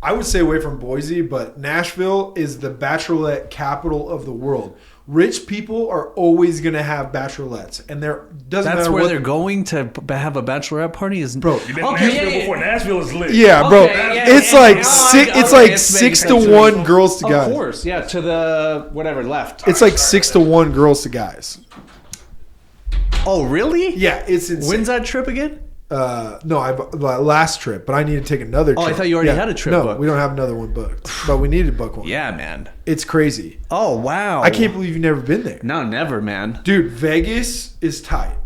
I would stay away from Boise, but Nashville is the bachelorette capital of the world. Rich people are always going to have bachelorettes, and doesn't matter. That's where they're going to have a bachelorette party. Bro, you've been to Nashville before. Nashville is lit. Yeah, bro. It's like 6 to 1 girls to guys. Of course, yeah. To the left. It's like 6 to 1 girls to guys. Oh, really? Yeah, it's insane. When's that trip again? No, last trip, but I need to take another trip. Oh, I thought you already had a trip booked. No, we don't have another one booked, but we need to book one. Yeah, man. It's crazy. Oh, wow. I can't believe you've never been there. No, never, man. Dude, Vegas is tight.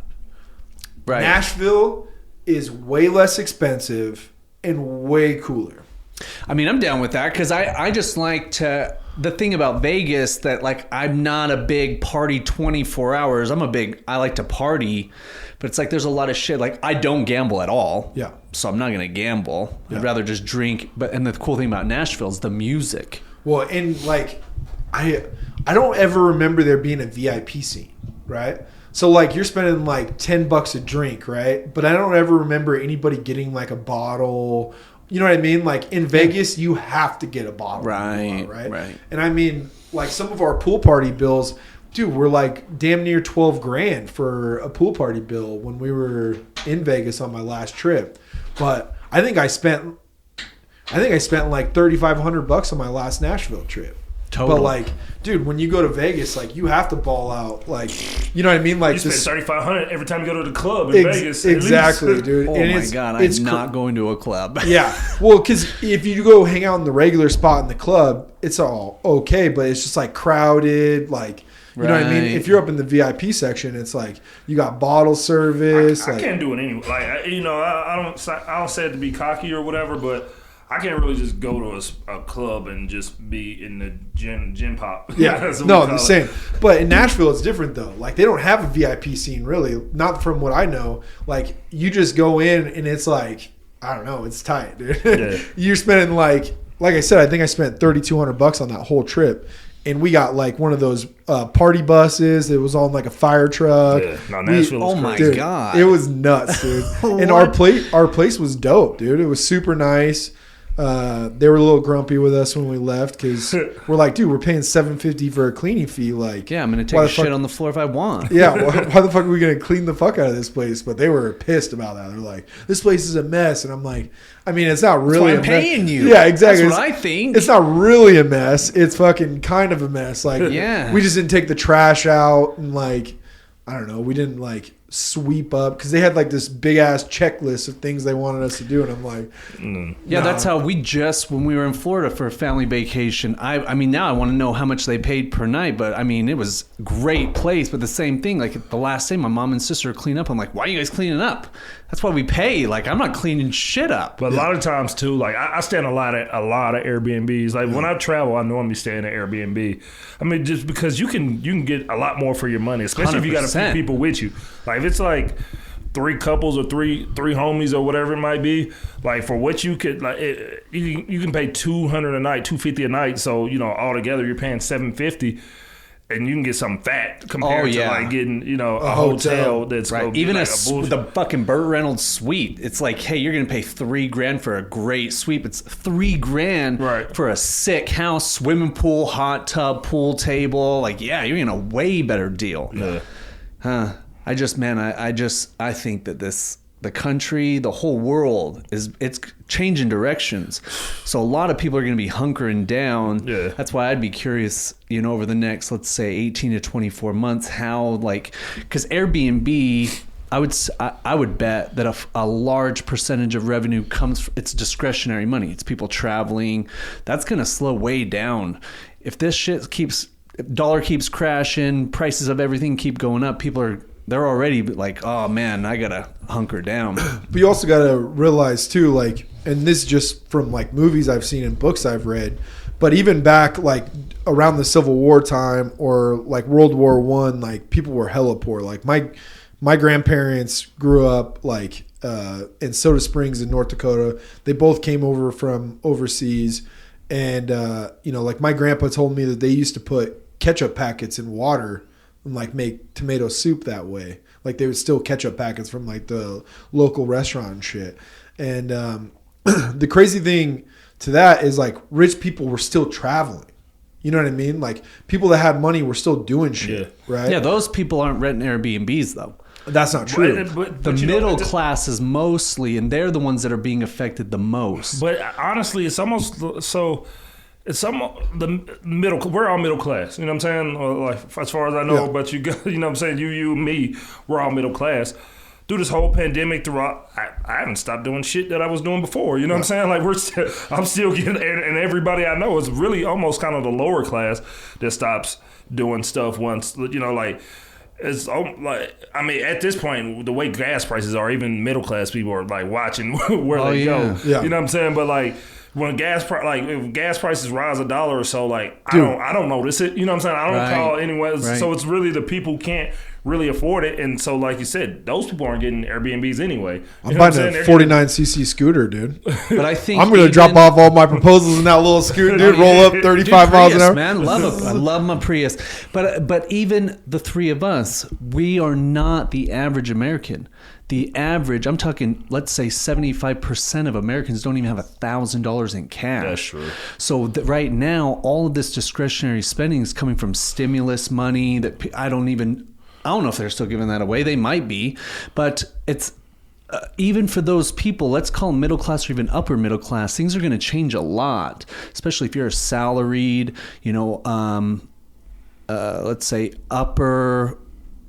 Right. Nashville is way less expensive and way cooler. I mean, I'm down with that because I just like to... The thing about Vegas that, like, I'm not a big party 24 hours. I like to party, but it's like there's a lot of shit. Like, I don't gamble at all. Yeah. So I'm not going to gamble. Yeah. I'd rather just drink. And the cool thing about Nashville is the music. Well, and, like, I don't ever remember there being a VIP scene, right? So, like, you're spending, like, $10 a drink, right? But I don't ever remember anybody getting, like, a bottle. You know what I mean? Like in Vegas, you have to get a bottle. Right. And I mean, like some of our pool party bills, dude, were like damn near $12,000 for a pool party bill when we were in Vegas on my last trip. But I think I spent like $3,500 on my last Nashville trip. Total. But like, dude, when you go to Vegas, like you have to ball out. Like, you know what I mean? Like, you spend $3,500 every time you go to the club in Vegas. Exactly, dude. Oh and my God, I'm not going to a club. Yeah, well, because if you go hang out in the regular spot in the club, it's all okay, but it's just like crowded, like. You know what I mean? If you're up in the VIP section, it's like you got bottle service. I can't do it anyway. Like I don't say it to be cocky or whatever, but I can't really just go to a club and just be in the gin pop. Yeah, no, the same. But in Nashville, it's different though. Like they don't have a VIP scene really, not from what I know. Like you just go in and it's like I don't know, it's tight, dude. Yeah. You're spending like I said, I think I spent $3,200 on that whole trip. And we got like one of those party buses. It was on like a fire truck. Yeah, no, Nashville was crazy. My God. It was nuts, dude. And our place was dope, dude. It was super nice. They were a little grumpy with us when we left because we're like, dude, we're paying $750 for a cleaning fee. Like, yeah, I'm gonna take a shit on the floor if I want. Yeah, why the fuck are we gonna clean the fuck out of this place? But they were pissed about that. They're like, this place is a mess, and I'm like, I mean, it's not really. That's why I'm paying you. Yeah, exactly. That's what I think. It's not really a mess. It's fucking kind of a mess. Like, yeah, we just didn't take the trash out and like, I don't know, we didn't like sweep up because they had like this big ass checklist of things they wanted us to do, and I'm like, yeah, that's how we just when we were in Florida for a family vacation. I mean, now I want to know how much they paid per night, but I mean, it was a great place. But the same thing, like the last day, my mom and sister clean up. I'm like, why are you guys cleaning up? That's why we pay. Like, I'm not cleaning shit up. But a lot of times too, like I stay in a lot of Airbnbs. Like when I travel, I normally stay in an Airbnb. I mean, just because you can get a lot more for your money, especially 100%. If you got a few people with you. Like if it's like 3 couples or three homies or whatever it might be, like for what you could like, you can pay $200 a night, $250 a night. So all together you're paying $750. And you can get something fat compared to like getting, a hotel that's right. Even like the fucking Burt Reynolds suite. It's like, hey, you're gonna pay $3,000 for a great suite. It's $3,000 for a sick house, swimming pool, hot tub, pool table. Like, yeah, you're getting a way better deal. Yeah. Huh. I think that this the country, the whole world it's changing directions. So a lot of people are going to be hunkering down. Yeah. That's why I'd be curious, over the next, let's say 18 to 24 months, how because Airbnb, I would bet that a large percentage of revenue it's discretionary money. It's people traveling. That's going to slow way down. If this shit dollar keeps crashing, prices of everything keep going up, they're already like, oh man, I gotta hunker down. But you also gotta realize too, like, and this is just from like movies I've seen and books I've read, but even back like around the Civil War time or like World War I, like people were hella poor. Like my grandparents grew up like in Soda Springs in North Dakota. They both came over from overseas, and like my grandpa told me that they used to put ketchup packets in water and like make tomato soup that way. Like they would steal ketchup packets from like the local restaurant and shit. And the crazy thing to that is like rich people were still traveling. You know what I mean? Like people that had money were still doing shit, right? Yeah, those people aren't renting Airbnbs though. That's not true. But The middle class is mostly, and they're the ones that are being affected the most. But honestly, it's almost so. It's the middle. We're all middle class. You know what I'm saying? Or like as far as I know, but you know what I'm saying. You, me, we're all middle class. Through this whole pandemic, throughout, I haven't stopped doing shit that I was doing before. You know what I'm saying? Like I'm still getting, and everybody I know is really almost kind of the lower class that stops doing stuff once. Like. It's like, I mean, at this point, the way gas prices are, even middle class people are like watching where they go. Yeah. You know what I'm saying? But like when if gas prices rise $1 or so, like I don't notice it. You know what I'm saying? I don't call anyway. Right. So it's really the people who can't really afford it, and so like you said, those people aren't getting Airbnbs anyway. I'm buying a 49cc scooter, dude. But I think I'm going to drop off all my proposals in that little scooter, dude. Roll up 35 miles an hour. Man, I love my Prius. But even the three of us, we are not the average American. The average, I'm talking, let's say 75% of Americans don't even have $1,000 in cash. That's true. So right now, all of this discretionary spending is coming from stimulus money that I don't know if they're still giving that away. They might be, but it's even for those people, let's call them middle class or even upper middle class, things are going to change a lot, especially if you're a salaried, let's say upper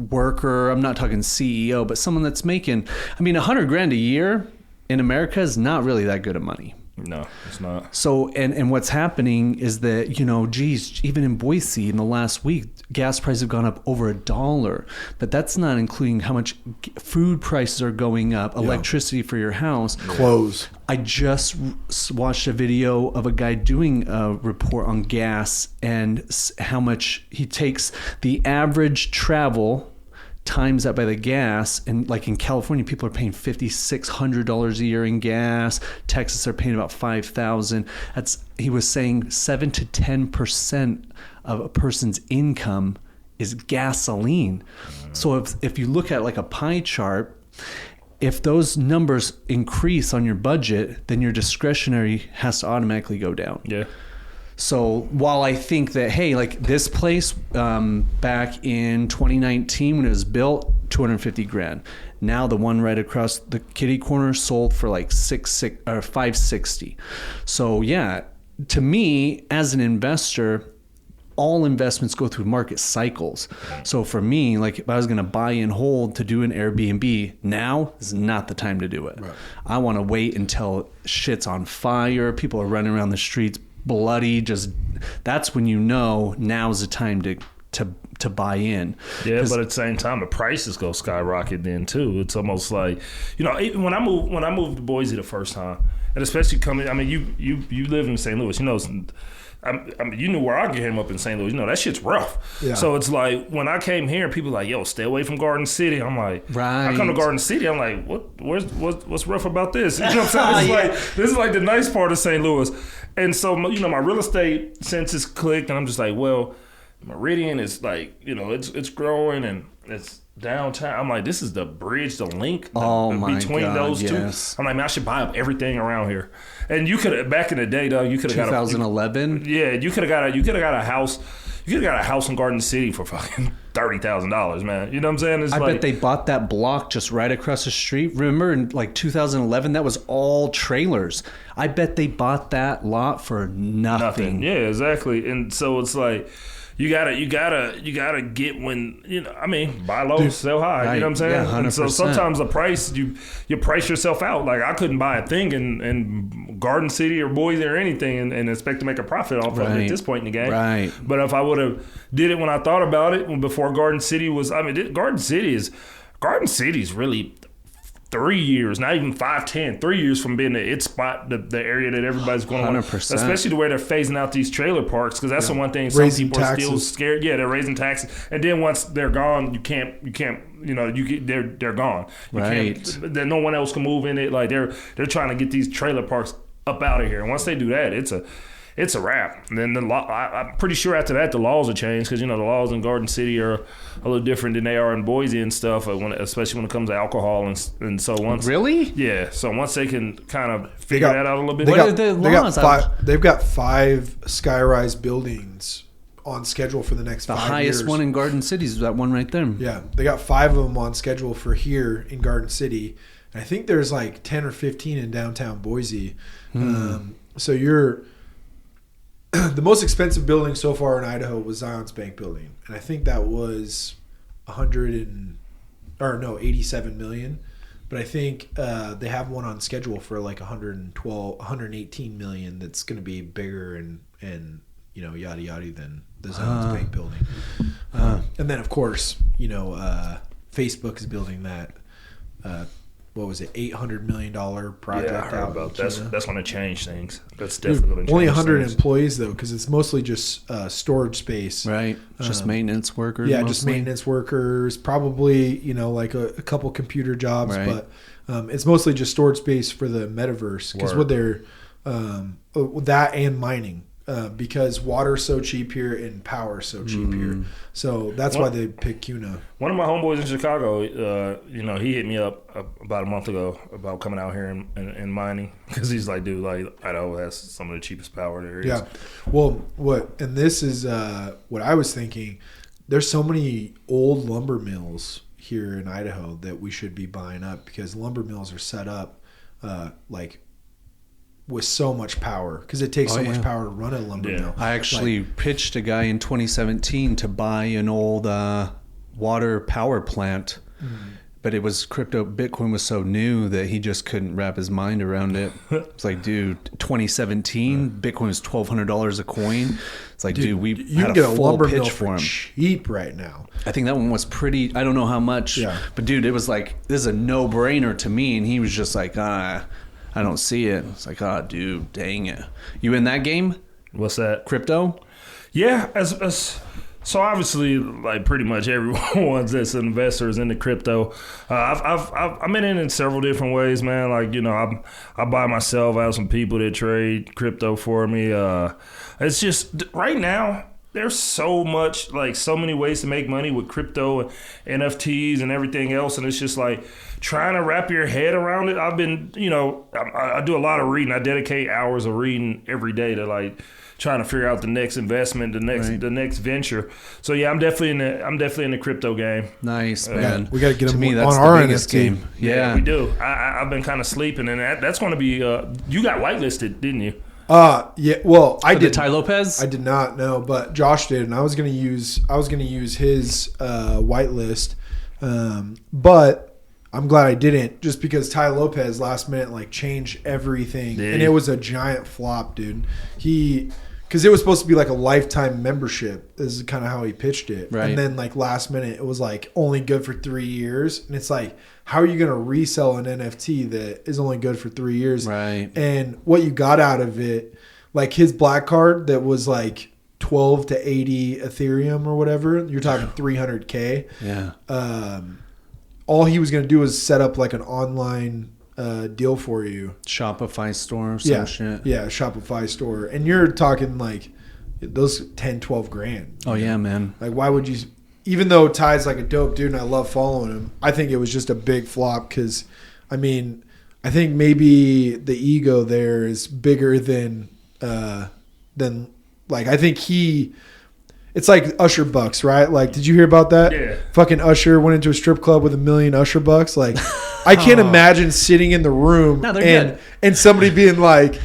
worker. I'm not talking CEO, but someone that's making, $100,000 a year in America is not really that good of money. No, it's not. So, and what's happening is that, even in Boise in the last week, gas prices have gone up over $1, but that's not including how much food prices are going up, electricity for your house. Clothes. I just watched a video of a guy doing a report on gas and how much he takes the average travel times that by the gas, and like in California, people are paying $5,600 a year in gas. Texas, they're paying about $5,000. He was saying 7 to 10% of a person's income is gasoline. So if you look at like a pie chart, if those numbers increase on your budget, then your discretionary has to automatically go down. Yeah. So while I think that, hey, like this place back in 2019 when it was built, $250,000. Now the one right across the kitty corner sold for like $560,000. So yeah, to me as an investor, all investments go through market cycles. So for me, like if I was going to buy and hold to do an Airbnb, now is not the time to do it. Right. I want to wait until shit's on fire. People are running around the streets bloody. That's when now's the time to buy in. Yeah, but at the same time, the prices go skyrocket then too. It's almost like, even when I moved to Boise the first time, and especially coming, you live in St. Louis, you knew where I came up in St. Louis. That shit's rough. Yeah. So it's like when I came here, people are like, "Yo, stay away from Garden City." I'm like, right. I come to Garden City. I'm like, what's rough about this? You know what I'm saying? This is like the nice part of St. Louis. And so my real estate census clicked, and I'm just like, well, Meridian is like, it's growing and it's downtown. I'm like, this is the bridge, the link between those two. I'm like, man, I should buy up everything around here. And you could, back in the day, though, you could have got 2011. Yeah, you could have got a house. you could have got a house in Garden City for fucking $30,000, man. You know what I'm saying? It's I bet they bought that block just right across the street. Remember in like 2011, that was all trailers. I bet they bought that lot for nothing. Yeah, exactly. And so it's like you gotta get when buy low, sell high. Right. You know what I'm saying? Yeah, and so 100%. sometimes the price you price yourself out. Like I couldn't buy a thing in Garden City or Boise or anything and expect to make a profit off of it at this point in the game. Right. But if I would have did it when I thought about it before Garden City was, Garden City is really 3 years, not even 5, 10, 3 years from being the spot, the area that everybody's going to want. 100%. Especially the way they're phasing out these trailer parks, because that's the one thing some Raising people are still taxes. scared. Yeah, they're raising taxes, and then once they're gone, they're gone. Then no one else can move in it. Like they're trying to get these trailer parks up out of here, and once they do that, it's a wrap. And then I'm pretty sure after that the laws will change, because the laws in Garden City are a little different than they are in Boise and stuff. Especially when it comes to alcohol and so once. Really? Yeah. So once they can kind of figure that out a little bit. They've got 5 skyrise buildings on schedule for the next 5 years. The highest one in Garden City is that one right there. Yeah, they got 5 of them on schedule for here in Garden City. And I think there's like 10 or 15 in downtown Boise. So you're. The most expensive building so far in Idaho was Zion's Bank building, and I think that was 87 million. But I think they have one on schedule for like 118 million. That's going to be bigger and yada yada than the Zion's Bank building. And then of course Facebook is building that. What was it? $800 million project. Yeah, I heard out about in that. China. That's going to change things. That's definitely going to change Only 100 things. employees though, because it's mostly just storage space. Right. Just maintenance workers. Yeah, mostly. just maintenance workers. Probably like a couple computer jobs, Right. but it's mostly just storage space for the metaverse. Because what they're that and mining. Because water's so cheap here and power's so cheap here. So that's why they pick CUNA. One of my homeboys in Chicago, he hit me up about a month ago about coming out here and mining, because he's like, dude, like Idaho has some of the cheapest power there is. Yeah. Well, and this is what I was thinking. There's so many old lumber mills here in Idaho that we should be buying up, because lumber mills are set up with so much power, because it takes much power to run a lumber mill. I actually pitched a guy in 2017 to buy an old water power plant, but it was Bitcoin was so new that he just couldn't wrap his mind around it. It's like, dude, 2017, Bitcoin was $1,200 a coin. It's like, dude, we you had can get a full lumber pitch mill for for him. cheap right now. I think that one was pretty. I don't know how much, but dude, it was like, this is a no-brainer to me, and he was just like, I don't see it. It's like, dude, dang it. You in that game? What's that? Crypto? Yeah, so obviously, like pretty much everyone that's an investor is into crypto. I've been in several different ways, man. Like I buy myself. I have some people that trade crypto for me. It's just right now, there's so many ways to make money with crypto and NFTs and everything else, and it's just like trying to wrap your head around it. I've been, I do a lot of reading. I dedicate hours of reading every day to like trying to figure out the next investment, the next venture. So yeah, I'm definitely in the crypto game. Nice, man. We got to get to them me, on that's our the biggest NFT game. Yeah, we do. I've been kind of sleeping, and that's going to be. You got whitelisted, didn't you? Yeah. Well, I did. Ty Lopez? I did not know, but Josh did, and I was gonna use his whitelist, but I'm glad I didn't, just because Ty Lopez last minute changed everything, and it was a giant flop, dude. Because it was supposed to be like a lifetime membership. This is kind of how he pitched it, right. And then last minute, it was only good for 3 years, and it's like, how are you going to resell an NFT that is only good for 3 years? Right. And what you got out of it, his black card that was 12 to 80 Ethereum or whatever, you're talking 300K. Yeah. All he was going to do was set up an online deal for you. Shopify store or some shit. Yeah, Shopify store. And you're talking those 10, 12 grand. Oh, yeah, man. Why would you... Even though Ty's a dope dude and I love following him, I think it was just a big flop because, I think maybe the ego there is bigger than I think It's like Usher bucks, right? Like, did you hear about that? Yeah. Fucking Usher went into a strip club with $1 million Usher bucks. Like, I can't imagine sitting in the room No, they're good. and somebody be like,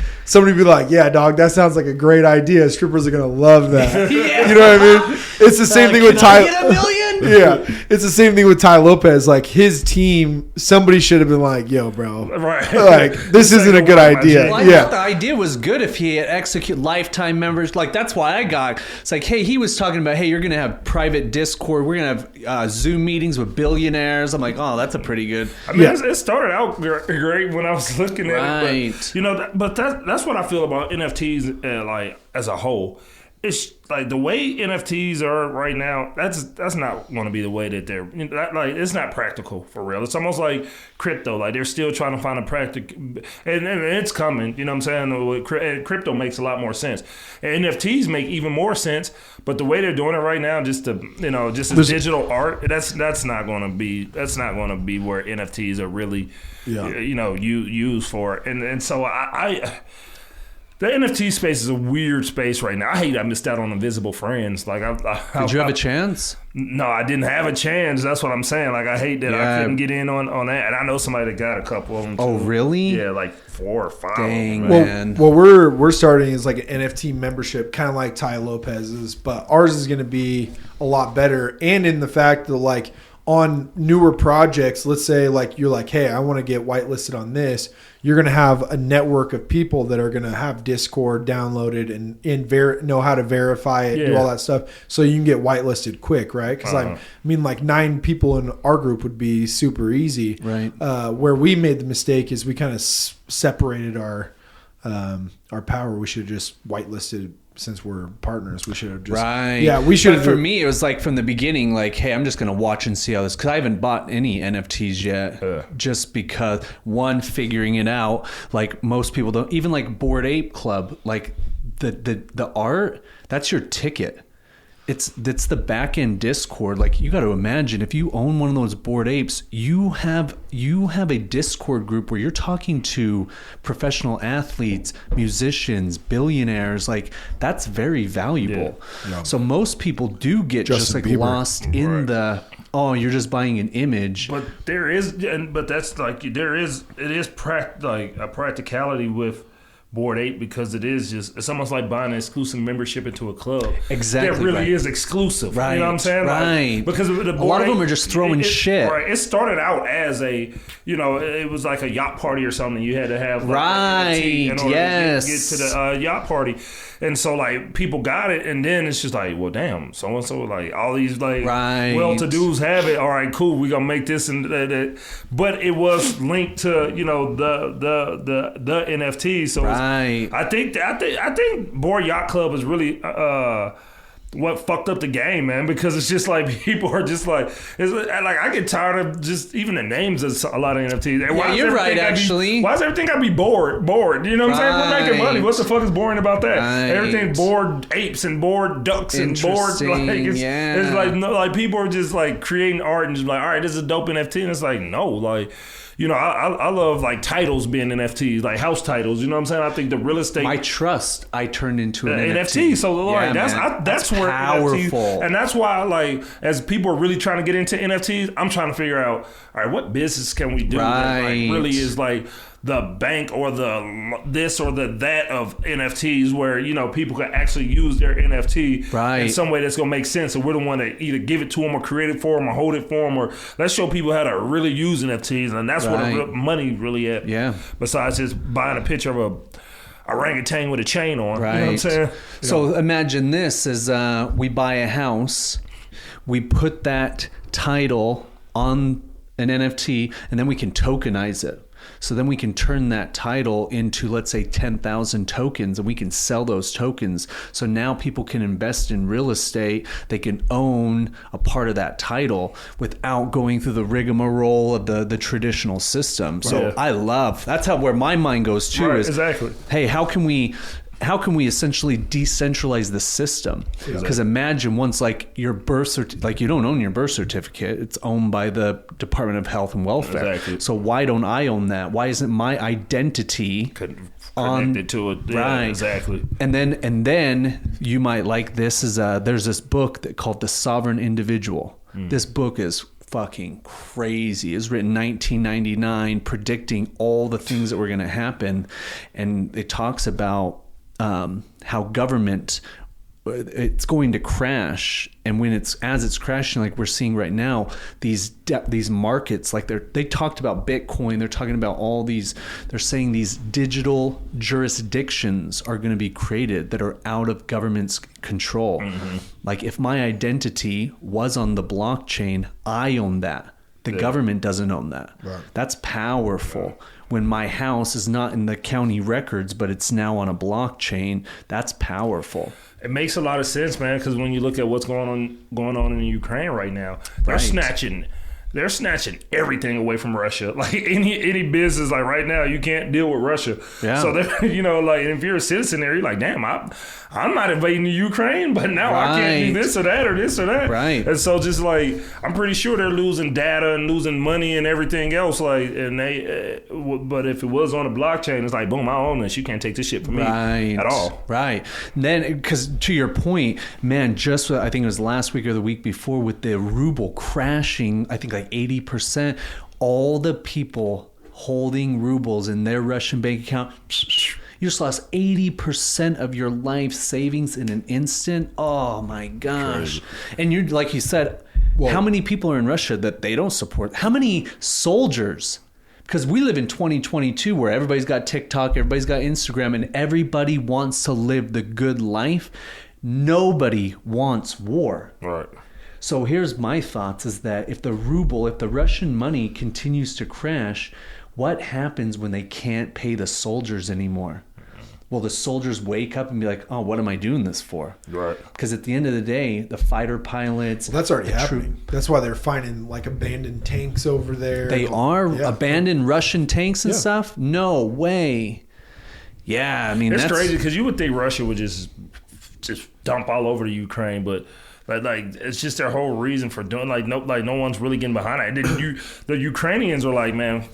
yeah, dog, that sounds like a great idea. Strippers are gonna love that. Yeah. You know what I mean? It's the same thing with Ty. Get $1 million? Yeah, it's the same thing with Ty Lopez. Like, his team, somebody should have been like, yo, bro, Right. like, this isn't a good idea. Well, I thought the idea was good if he had execute lifetime members. Like, that's why I got. It's like, hey, he was talking about, hey, you're gonna have private Discord. We're gonna have Zoom meetings with billionaires. I'm like, oh, that's a pretty good. I mean, it started out great when I was looking at it. Right. But, you know, but that's what I feel about NFTs, like, as a whole. It's like the way NFTs are right now. That's not going to be the way that they're like. It's not practical for real. It's almost like crypto. Like, they're still trying to find a practical, and it's coming. You know what I'm saying? Crypto makes a lot more sense. And NFTs make even more sense. But the way they're doing it right now, just as digital art, that's not going to be where NFTs are really, used for. And so the NFT space is a weird space right now. I hate I missed out on Invisible Friends. Like, Did you have a chance? No, I didn't have a chance. That's what I'm saying. Like, I hate that I couldn't get in on that. And I know somebody that got a couple of them too. Oh, really? Yeah, like 4 or 5. Dang, Man. man. Well, we're starting as like an NFT membership, kind of like Ty Lopez's, but ours is going to be a lot better. And in the fact that, like, on newer projects, let's say, like, you're like, hey, I want to get whitelisted on this. You're going to have a network of people that are going to have Discord downloaded and know how to verify it, do all that stuff, so you can get whitelisted quick, right? Because I mean, like, 9 people in our group would be super easy. Right. Where we made the mistake is we kind of separated our power. We should have just whitelisted. Since we're partners, we should have just we should have. For me, it was like from the beginning, like, hey, I'm just gonna watch and see how this, because I haven't bought any NFTs yet, just because figuring it out. Like, most people don't, even like Bored Ape Club, like the art, that's your ticket. It's the back end Discord. Like, you got to imagine, if you own one of those Bored Apes, you have a Discord group where you're talking to professional athletes, musicians, billionaires. Like, that's very valuable. Yeah. So most people do get just like Bieber. Lost in the, oh, you're just buying an image. But that's like, it is like a practicality with Bored Ape, because it's almost like buying an exclusive membership into a club. Exactly. That really is exclusive. Right. You know what I'm saying? Right. Like, because the a lot of them are just throwing shit. Right. It started out as it was like a yacht party or something. You had to have, like, in order to get to the yacht party. And so, like, people got it, and then it's just like, well, damn, so and so, like, all these, like, well-to-dos have it. All right, cool, we gonna make this and that. But it was linked to, the NFT. So I think Bored Yacht Club is really what fucked up the game, man, because it's just like, people are just like, it's like, I get tired of just even the names of a lot of NFTs. Yeah, you're right, actually. Why does everything gotta be bored? You know what I'm saying? We're making money. What the fuck is boring about that? Right. Everything's bored apes and bored ducks and bored, like, it's like, no, like, people are just like creating art and just like, all right, this is a dope NFT, and it's like, no, like, I love, like, titles being NFTs, like house titles. You know what I'm saying? I think the real estate, my trust, I turned into an NFT. So, like, that's where powerful, NFTs, and that's why, like, as people are really trying to get into NFTs, I'm trying to figure out, all right, what business can we do that, like, really is like the bank or the this or the that of NFTs, where people can actually use their NFT in some way that's gonna make sense. And we're the one that either give it to them or create it for them or hold it for them, or let's show people how to really use NFTs, and that's where the money really at. Yeah. Besides just buying a picture of a orangutan with a chain on. Right. You know what I'm saying? So imagine this is we buy a house, we put that title on an NFT, and then we can tokenize it. So then we can turn that title into, let's say, 10,000 tokens, and we can sell those tokens. So now people can invest in real estate. They can own a part of that title without going through the rigmarole of the traditional system. So I love, that's where my mind goes too. Right, is, exactly. Hey, how can we how can we essentially decentralize the system? Because imagine once like your like you don't own your birth certificate, it's owned by the Department of Health and Welfare. Exactly. So why don't I own that? Why isn't my identity connected to it? Yeah, right. Exactly. And then you might like this is there's this book called The Sovereign Individual. This book is fucking crazy. It was written 1999, predicting all the things that were going to happen, and it talks about how government, it's going to crash, and when as it's crashing, like we're seeing right now, these markets, like they talked about Bitcoin, they're talking about all these, they're saying these digital jurisdictions are going to be created that are out of government's control. Like if my identity was on the blockchain, I own that. The government doesn't own that. Right. That's powerful. Right. When my house is not in the county records, but it's now on a blockchain, that's powerful. It makes a lot of sense, man, because when you look at what's going on in Ukraine right now, they're snatching everything away from Russia. Like any business, like right now, you can't deal with Russia. Yeah. So they're, like if you're a citizen there, you're like, damn, I'm not invading the Ukraine, but now I can't do this or that or this or that. Right. And so just like, I'm pretty sure they're losing data and losing money and everything else. Like, and but if it was on a blockchain, it's like, boom, I own this. You can't take this shit from me at all. Right. And then, because to your point, man, just I think it was last week or the week before with the ruble crashing, I think like 80%, all the people holding rubles in their Russian bank account, you just lost 80% of your life savings in an instant. Oh my gosh. Crazy. And you're, like you said, how many people are in Russia that they don't support? How many soldiers? Because we live in 2022 where everybody's got TikTok, everybody's got Instagram, and everybody wants to live the good life. Nobody wants war. Right. So here's my thoughts is that if the Russian money continues to crash, what happens when they can't pay the soldiers anymore? Will the soldiers wake up and be like, oh, what am I doing this for? Right. Because at the end of the day, the fighter pilots... Well, that's already happening. That's why they're finding like abandoned tanks over there. They are? Yeah. Abandoned Russian tanks and stuff? No way. Yeah, I mean, it's crazy because you would think Russia would just dump all over the Ukraine, but... Like it's just their whole reason for doing no one's really getting behind it. The Ukrainians are like, man,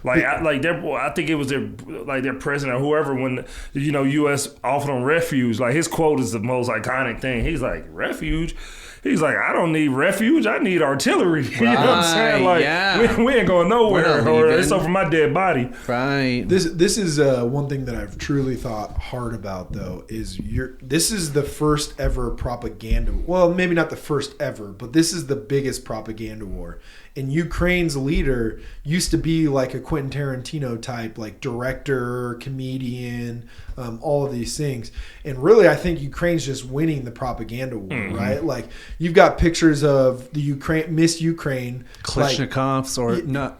I think it was their president or whoever when U.S. offered them refuge. Like his quote is the most iconic thing. He's like, refuge. He's like, I don't need refuge. I need artillery. You know what I'm saying? Like, we ain't going nowhere. Or it's over my dead body. Right. This is one thing that I've truly thought hard about, though, is this is the first ever propaganda. Well, maybe not the first ever, but this is the biggest propaganda war. And Ukraine's leader used to be like a Quentin Tarantino type, like director, comedian, all of these things. And really, I think Ukraine's just winning the propaganda war, right? Like, you've got pictures of the Miss Ukraine, Kalashnikovs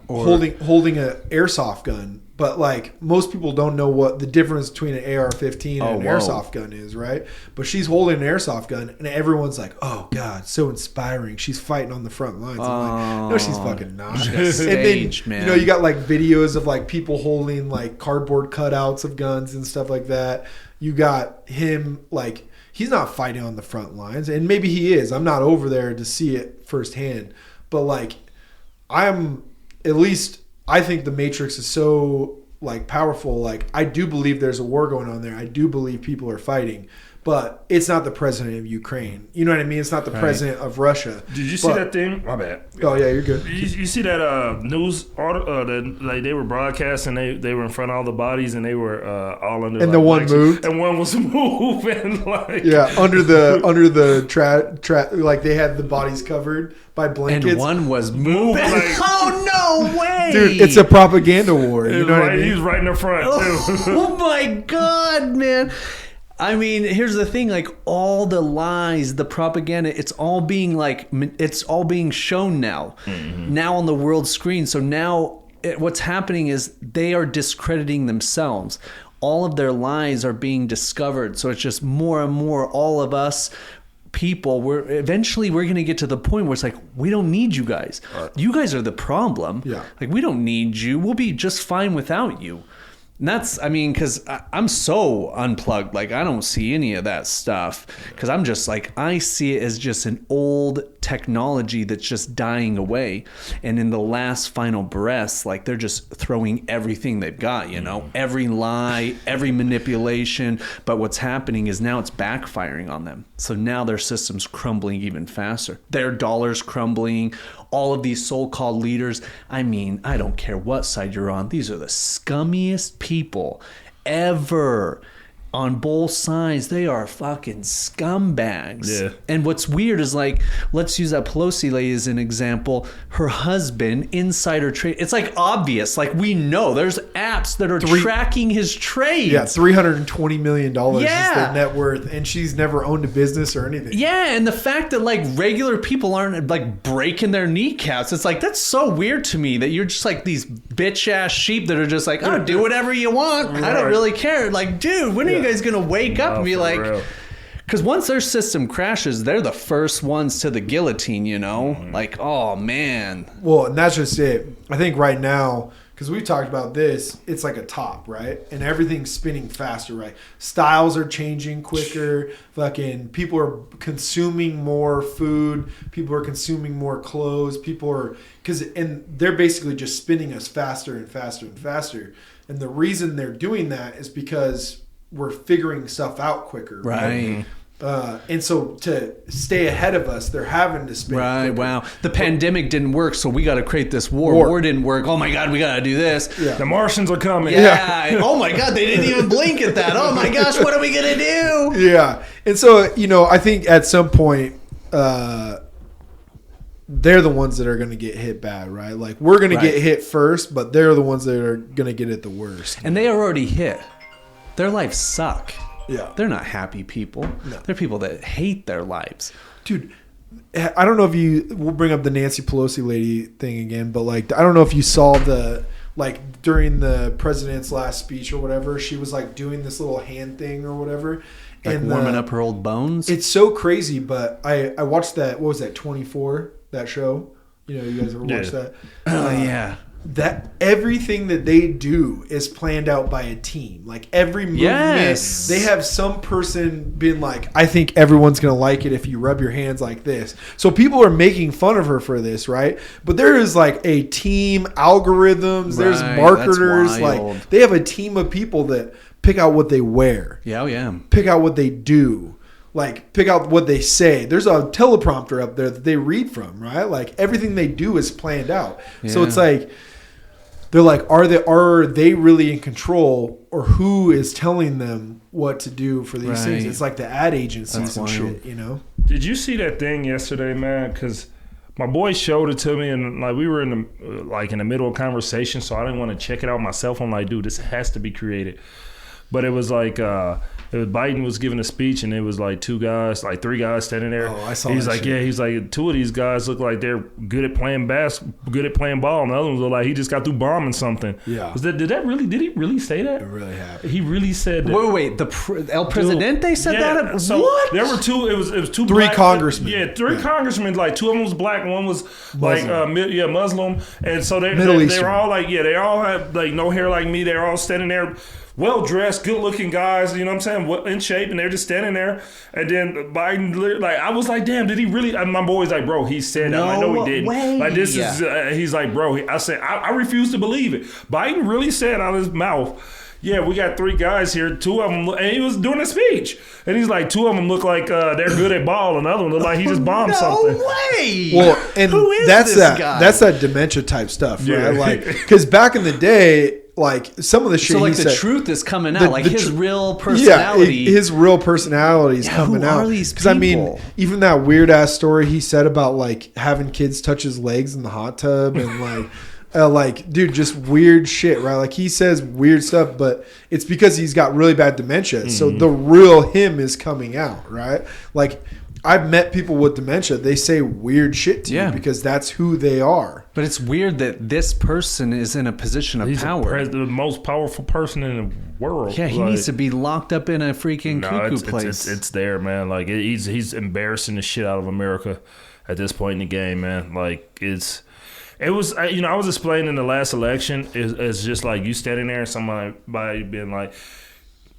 holding an airsoft gun. But like most people don't know what the difference between an AR-15 and an airsoft gun is, right? But she's holding an airsoft gun, and everyone's like, "Oh God, so inspiring! She's fighting on the front lines." I'm like, no, she's fucking not. And then you got like videos of like people holding like cardboard cutouts of guns and stuff like that. You got him like he's not fighting on the front lines, and maybe he is. I'm not over there to see it firsthand, but like I think the Matrix is so like powerful. Like I do believe there's a war going on there. I do believe people are fighting, but it's not the president of Ukraine. You know what I mean? It's not the president of Russia. Did you see that thing? My bad. Oh yeah, you're good. You see that news article that like they were broadcasting? They were in front of all the bodies and they were all under. And like, the one moved. And one was moving. Like under the like they had the bodies covered by blankets. And one was moving. Like, oh no way, dude! It's a propaganda war. You know what I mean? He was right in the front too. Oh my God, man! I mean, here's the thing: like all the lies, the propaganda, it's all being shown now, now on the world screen. So now, what's happening is they are discrediting themselves. All of their lies are being discovered. So it's just more and more. All of us people, we're going to get to the point where it's like, we don't need you guys. You guys are the problem. Yeah. Like we don't need you. We'll be just fine without you. And that's, I mean, because I'm so unplugged. Like, I don't see any of that stuff. Because I'm just like, I see it as just an old technology that's just dying away. And in the last final breaths, like, they're just throwing everything they've got, you know? Every lie, every manipulation. But what's happening is now it's backfiring on them. So now their system's crumbling even faster. Their dollar's crumbling. All of these so-called leaders, I mean, I don't care what side you're on. These are the scummiest people ever. On both sides, they are fucking scumbags. Yeah. And what's weird is, like, let's use that Pelosi lady as an example. Her husband, insider trade. It's like obvious. Like, we know there's apps that are tracking his trades. Yeah, $320 million is Yeah. their net worth, and she's never owned a business or anything. Yeah, and the fact that, like, regular people aren't, like, breaking their kneecaps, it's like, that's so weird to me that you're just like these bitch ass sheep that are just like, oh, do whatever you want. I don't really care. Like, dude, when are you guys gonna wake up and be like, because once their system crashes, they're the first ones to the guillotine, you know? Like, oh man. Well, and that's just it. I think right now, because we've talked about this, it's like a top, right? And everything's spinning faster, right? Styles are changing quicker. Fucking people are consuming more food. People are consuming more clothes. And they're basically just spinning us faster and faster and faster. And the reason they're doing that is because we're figuring stuff out quicker. Right. And so to stay ahead of us, they're having to spin. Right. quicker. Wow. The pandemic didn't work, so we got to create this war. War didn't work. Oh my God, we got to do this. Yeah. The Martians are coming. Yeah. Oh my God, they didn't even blink at that. Oh my gosh, what are we gonna do? Yeah. And so, I think at some point, they're the ones that are going to get hit bad, right? Like, we're going to get hit first, but they're the ones that are going to get it the worst. And they are already hit. Their lives suck. Yeah. They're not happy people. No. They're people that hate their lives. Dude, I don't know if we'll bring up the Nancy Pelosi lady thing again, but, like, I don't know if you saw during the president's last speech or whatever, she was, like, doing this little hand thing or whatever. Like, and warming up her old bones? It's so crazy, but I watched that, what was that, 24, that show? You guys ever watched that? Oh, yeah. That everything that they do is planned out by a team. Like, every movement, they have some person being like, I think everyone's going to like it if you rub your hands like this. So people are making fun of her for this, right? But there is, like, a team, algorithms, there's marketers. Like, they have a team of people that pick out what they wear. Yeah, oh yeah. Pick out what they do. Like, pick out what they say. There's a teleprompter up there that they read from, right? Like, everything they do is planned out. Yeah. So it's like, they're like, are they really in control, or who is telling them what to do for these things? It's like the ad agencies and shit, Did you see that thing yesterday, man? Because my boy showed it to me, and, like, we were in the middle of a conversation, so I didn't want to check it out myself. I'm like, dude, this has to be created. But it was like Biden was giving a speech, and it was like three guys standing there. Oh, I saw that. He's like, yeah, he's like, two of these guys look like they're good at playing good at playing ball, and the other ones look like he just got through bombing something. Yeah. Did he really say that? It really happened. He really said that. Wait, El Presidente said that? So what? There were two. It was two. Three congressmen. Yeah, three congressmen. Like, two of them was black, one was Muslim. Like Muslim, and so they were all like, they all had like no hair like me. They're all standing there, well dressed, good looking guys, you know what I'm saying, in shape, and they're just standing there. And then Biden, like, I was like, damn, did he really? And my boy's like, bro, he said that. I know he didn't. Way. Like, this is, he's like, bro, I said, I refuse to believe it. Biden really said out of his mouth, yeah, we got three guys here, two of them, and he was doing a speech. And he's like, two of them look like they're good at ball, and the other one look like he just bombed something. No way! Well, and who is this guy? That's that dementia type stuff, right? Like, because back in the day, like, some of the shit he said, the truth is coming out, like his real personality. Yeah, his real personality is coming out. Because, I mean, even that weird ass story he said about, like, having kids touch his legs in the hot tub and like, dude, just weird shit, right? Like, he says weird stuff, but it's because he's got really bad dementia. Mm-hmm. So the real him is coming out, right? Like, I've met people with dementia. They say weird shit to you because that's who they are. But it's weird that this person is in a position of power. He's the most powerful person in the world. Yeah, he needs to be locked up in a freaking cuckoo place. It's there, man. Like, he's embarrassing the shit out of America at this point in the game, man. Like, It was, I was explaining in the last election, it's just like you standing there and somebody being like,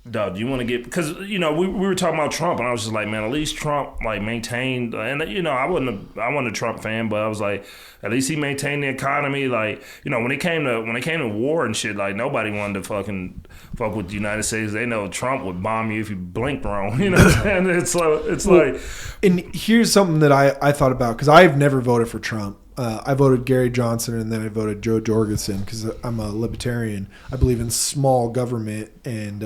dog, do you want to get, because, we were talking about Trump, and I was just like, man, at least Trump, like, maintained, and, I wasn't a Trump fan, but I was like, at least he maintained the economy, like, when it came to war and shit, like, nobody wanted to fucking fuck with the United States. They know Trump would bomb you if you blinked wrong, you know what I'm saying? It's like... And here's something that I thought about, because I've never voted for Trump. I voted Gary Johnson, and then I voted Joe Jorgensen because I'm a libertarian. I believe in small government, and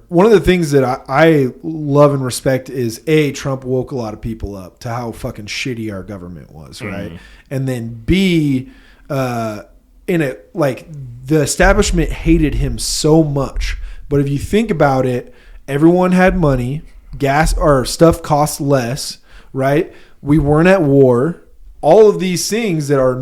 one of the things that I love and respect is Trump woke a lot of people up to how fucking shitty our government was, right? And then B, in it, like, the establishment hated him so much, but if you think about it, everyone had money, gas or stuff cost less, right? We weren't at war. All of these things that are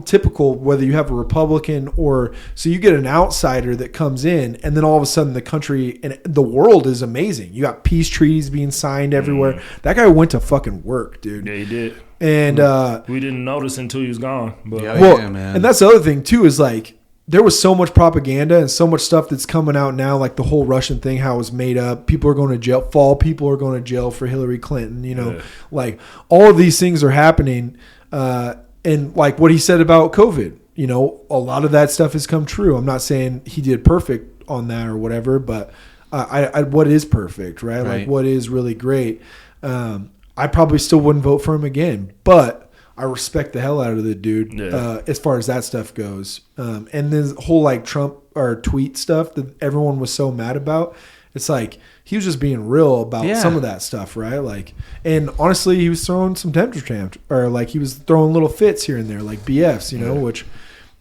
typical, whether you have a Republican or, so you get an outsider that comes in, and then all of a sudden the country and the world is amazing. You got peace treaties being signed everywhere. That guy went to fucking work, dude. Yeah, he did. And we didn't notice until he was gone. But man. And that's the other thing too, is like, there was so much propaganda and so much stuff that's coming out now, like the whole Russian thing, how it was made up. People are going to jail. People are going to jail for Hillary Clinton. Like, all of these things are happening. And like what he said about COVID, a lot of that stuff has come true. I'm not saying he did perfect on that or whatever, but what is perfect, right? Like, what is really great. I probably still wouldn't vote for him again, but I respect the hell out of the dude as far as that stuff goes. And this whole like Trump or tweet stuff that everyone was so mad about, it's like he was just being real about some of that stuff, right? Like, and honestly, he was throwing some temper tantrums, or like he was throwing little fits here and there, like BFs, which,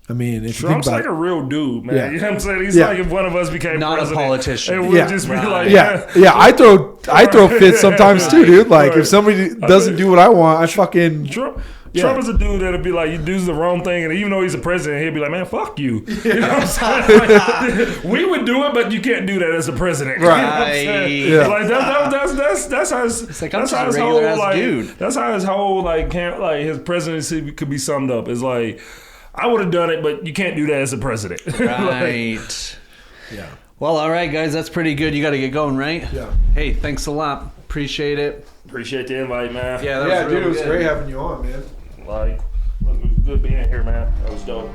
I mean, if Trump's you think about like a real dude, man. Yeah. You know what I'm saying? He's like if one of us became not president, a politician. it would just be like, I throw fits sometimes too, dude. Like if somebody doesn't do what I want, I fucking Trump is a dude that'll be like, you do the wrong thing, and even though he's a president, he'll be like, man, fuck you. You know what I'm saying? We would do it, but you can't do that as a president. Right. You know what I'm saying? Like that's how his, It's like, that's I'm how his just a whole regular ass like dude. that's how his whole like his presidency could be summed up. It's like, I would have done it, but you can't do that as a president. Right. yeah. Well, all right, guys, that's pretty good. You got to get going, right? Yeah. Hey, thanks a lot. Appreciate it. Appreciate the invite, man. Yeah, that was dude, really it was good. great having you on, man. Like, it was good being here, man. That was dope.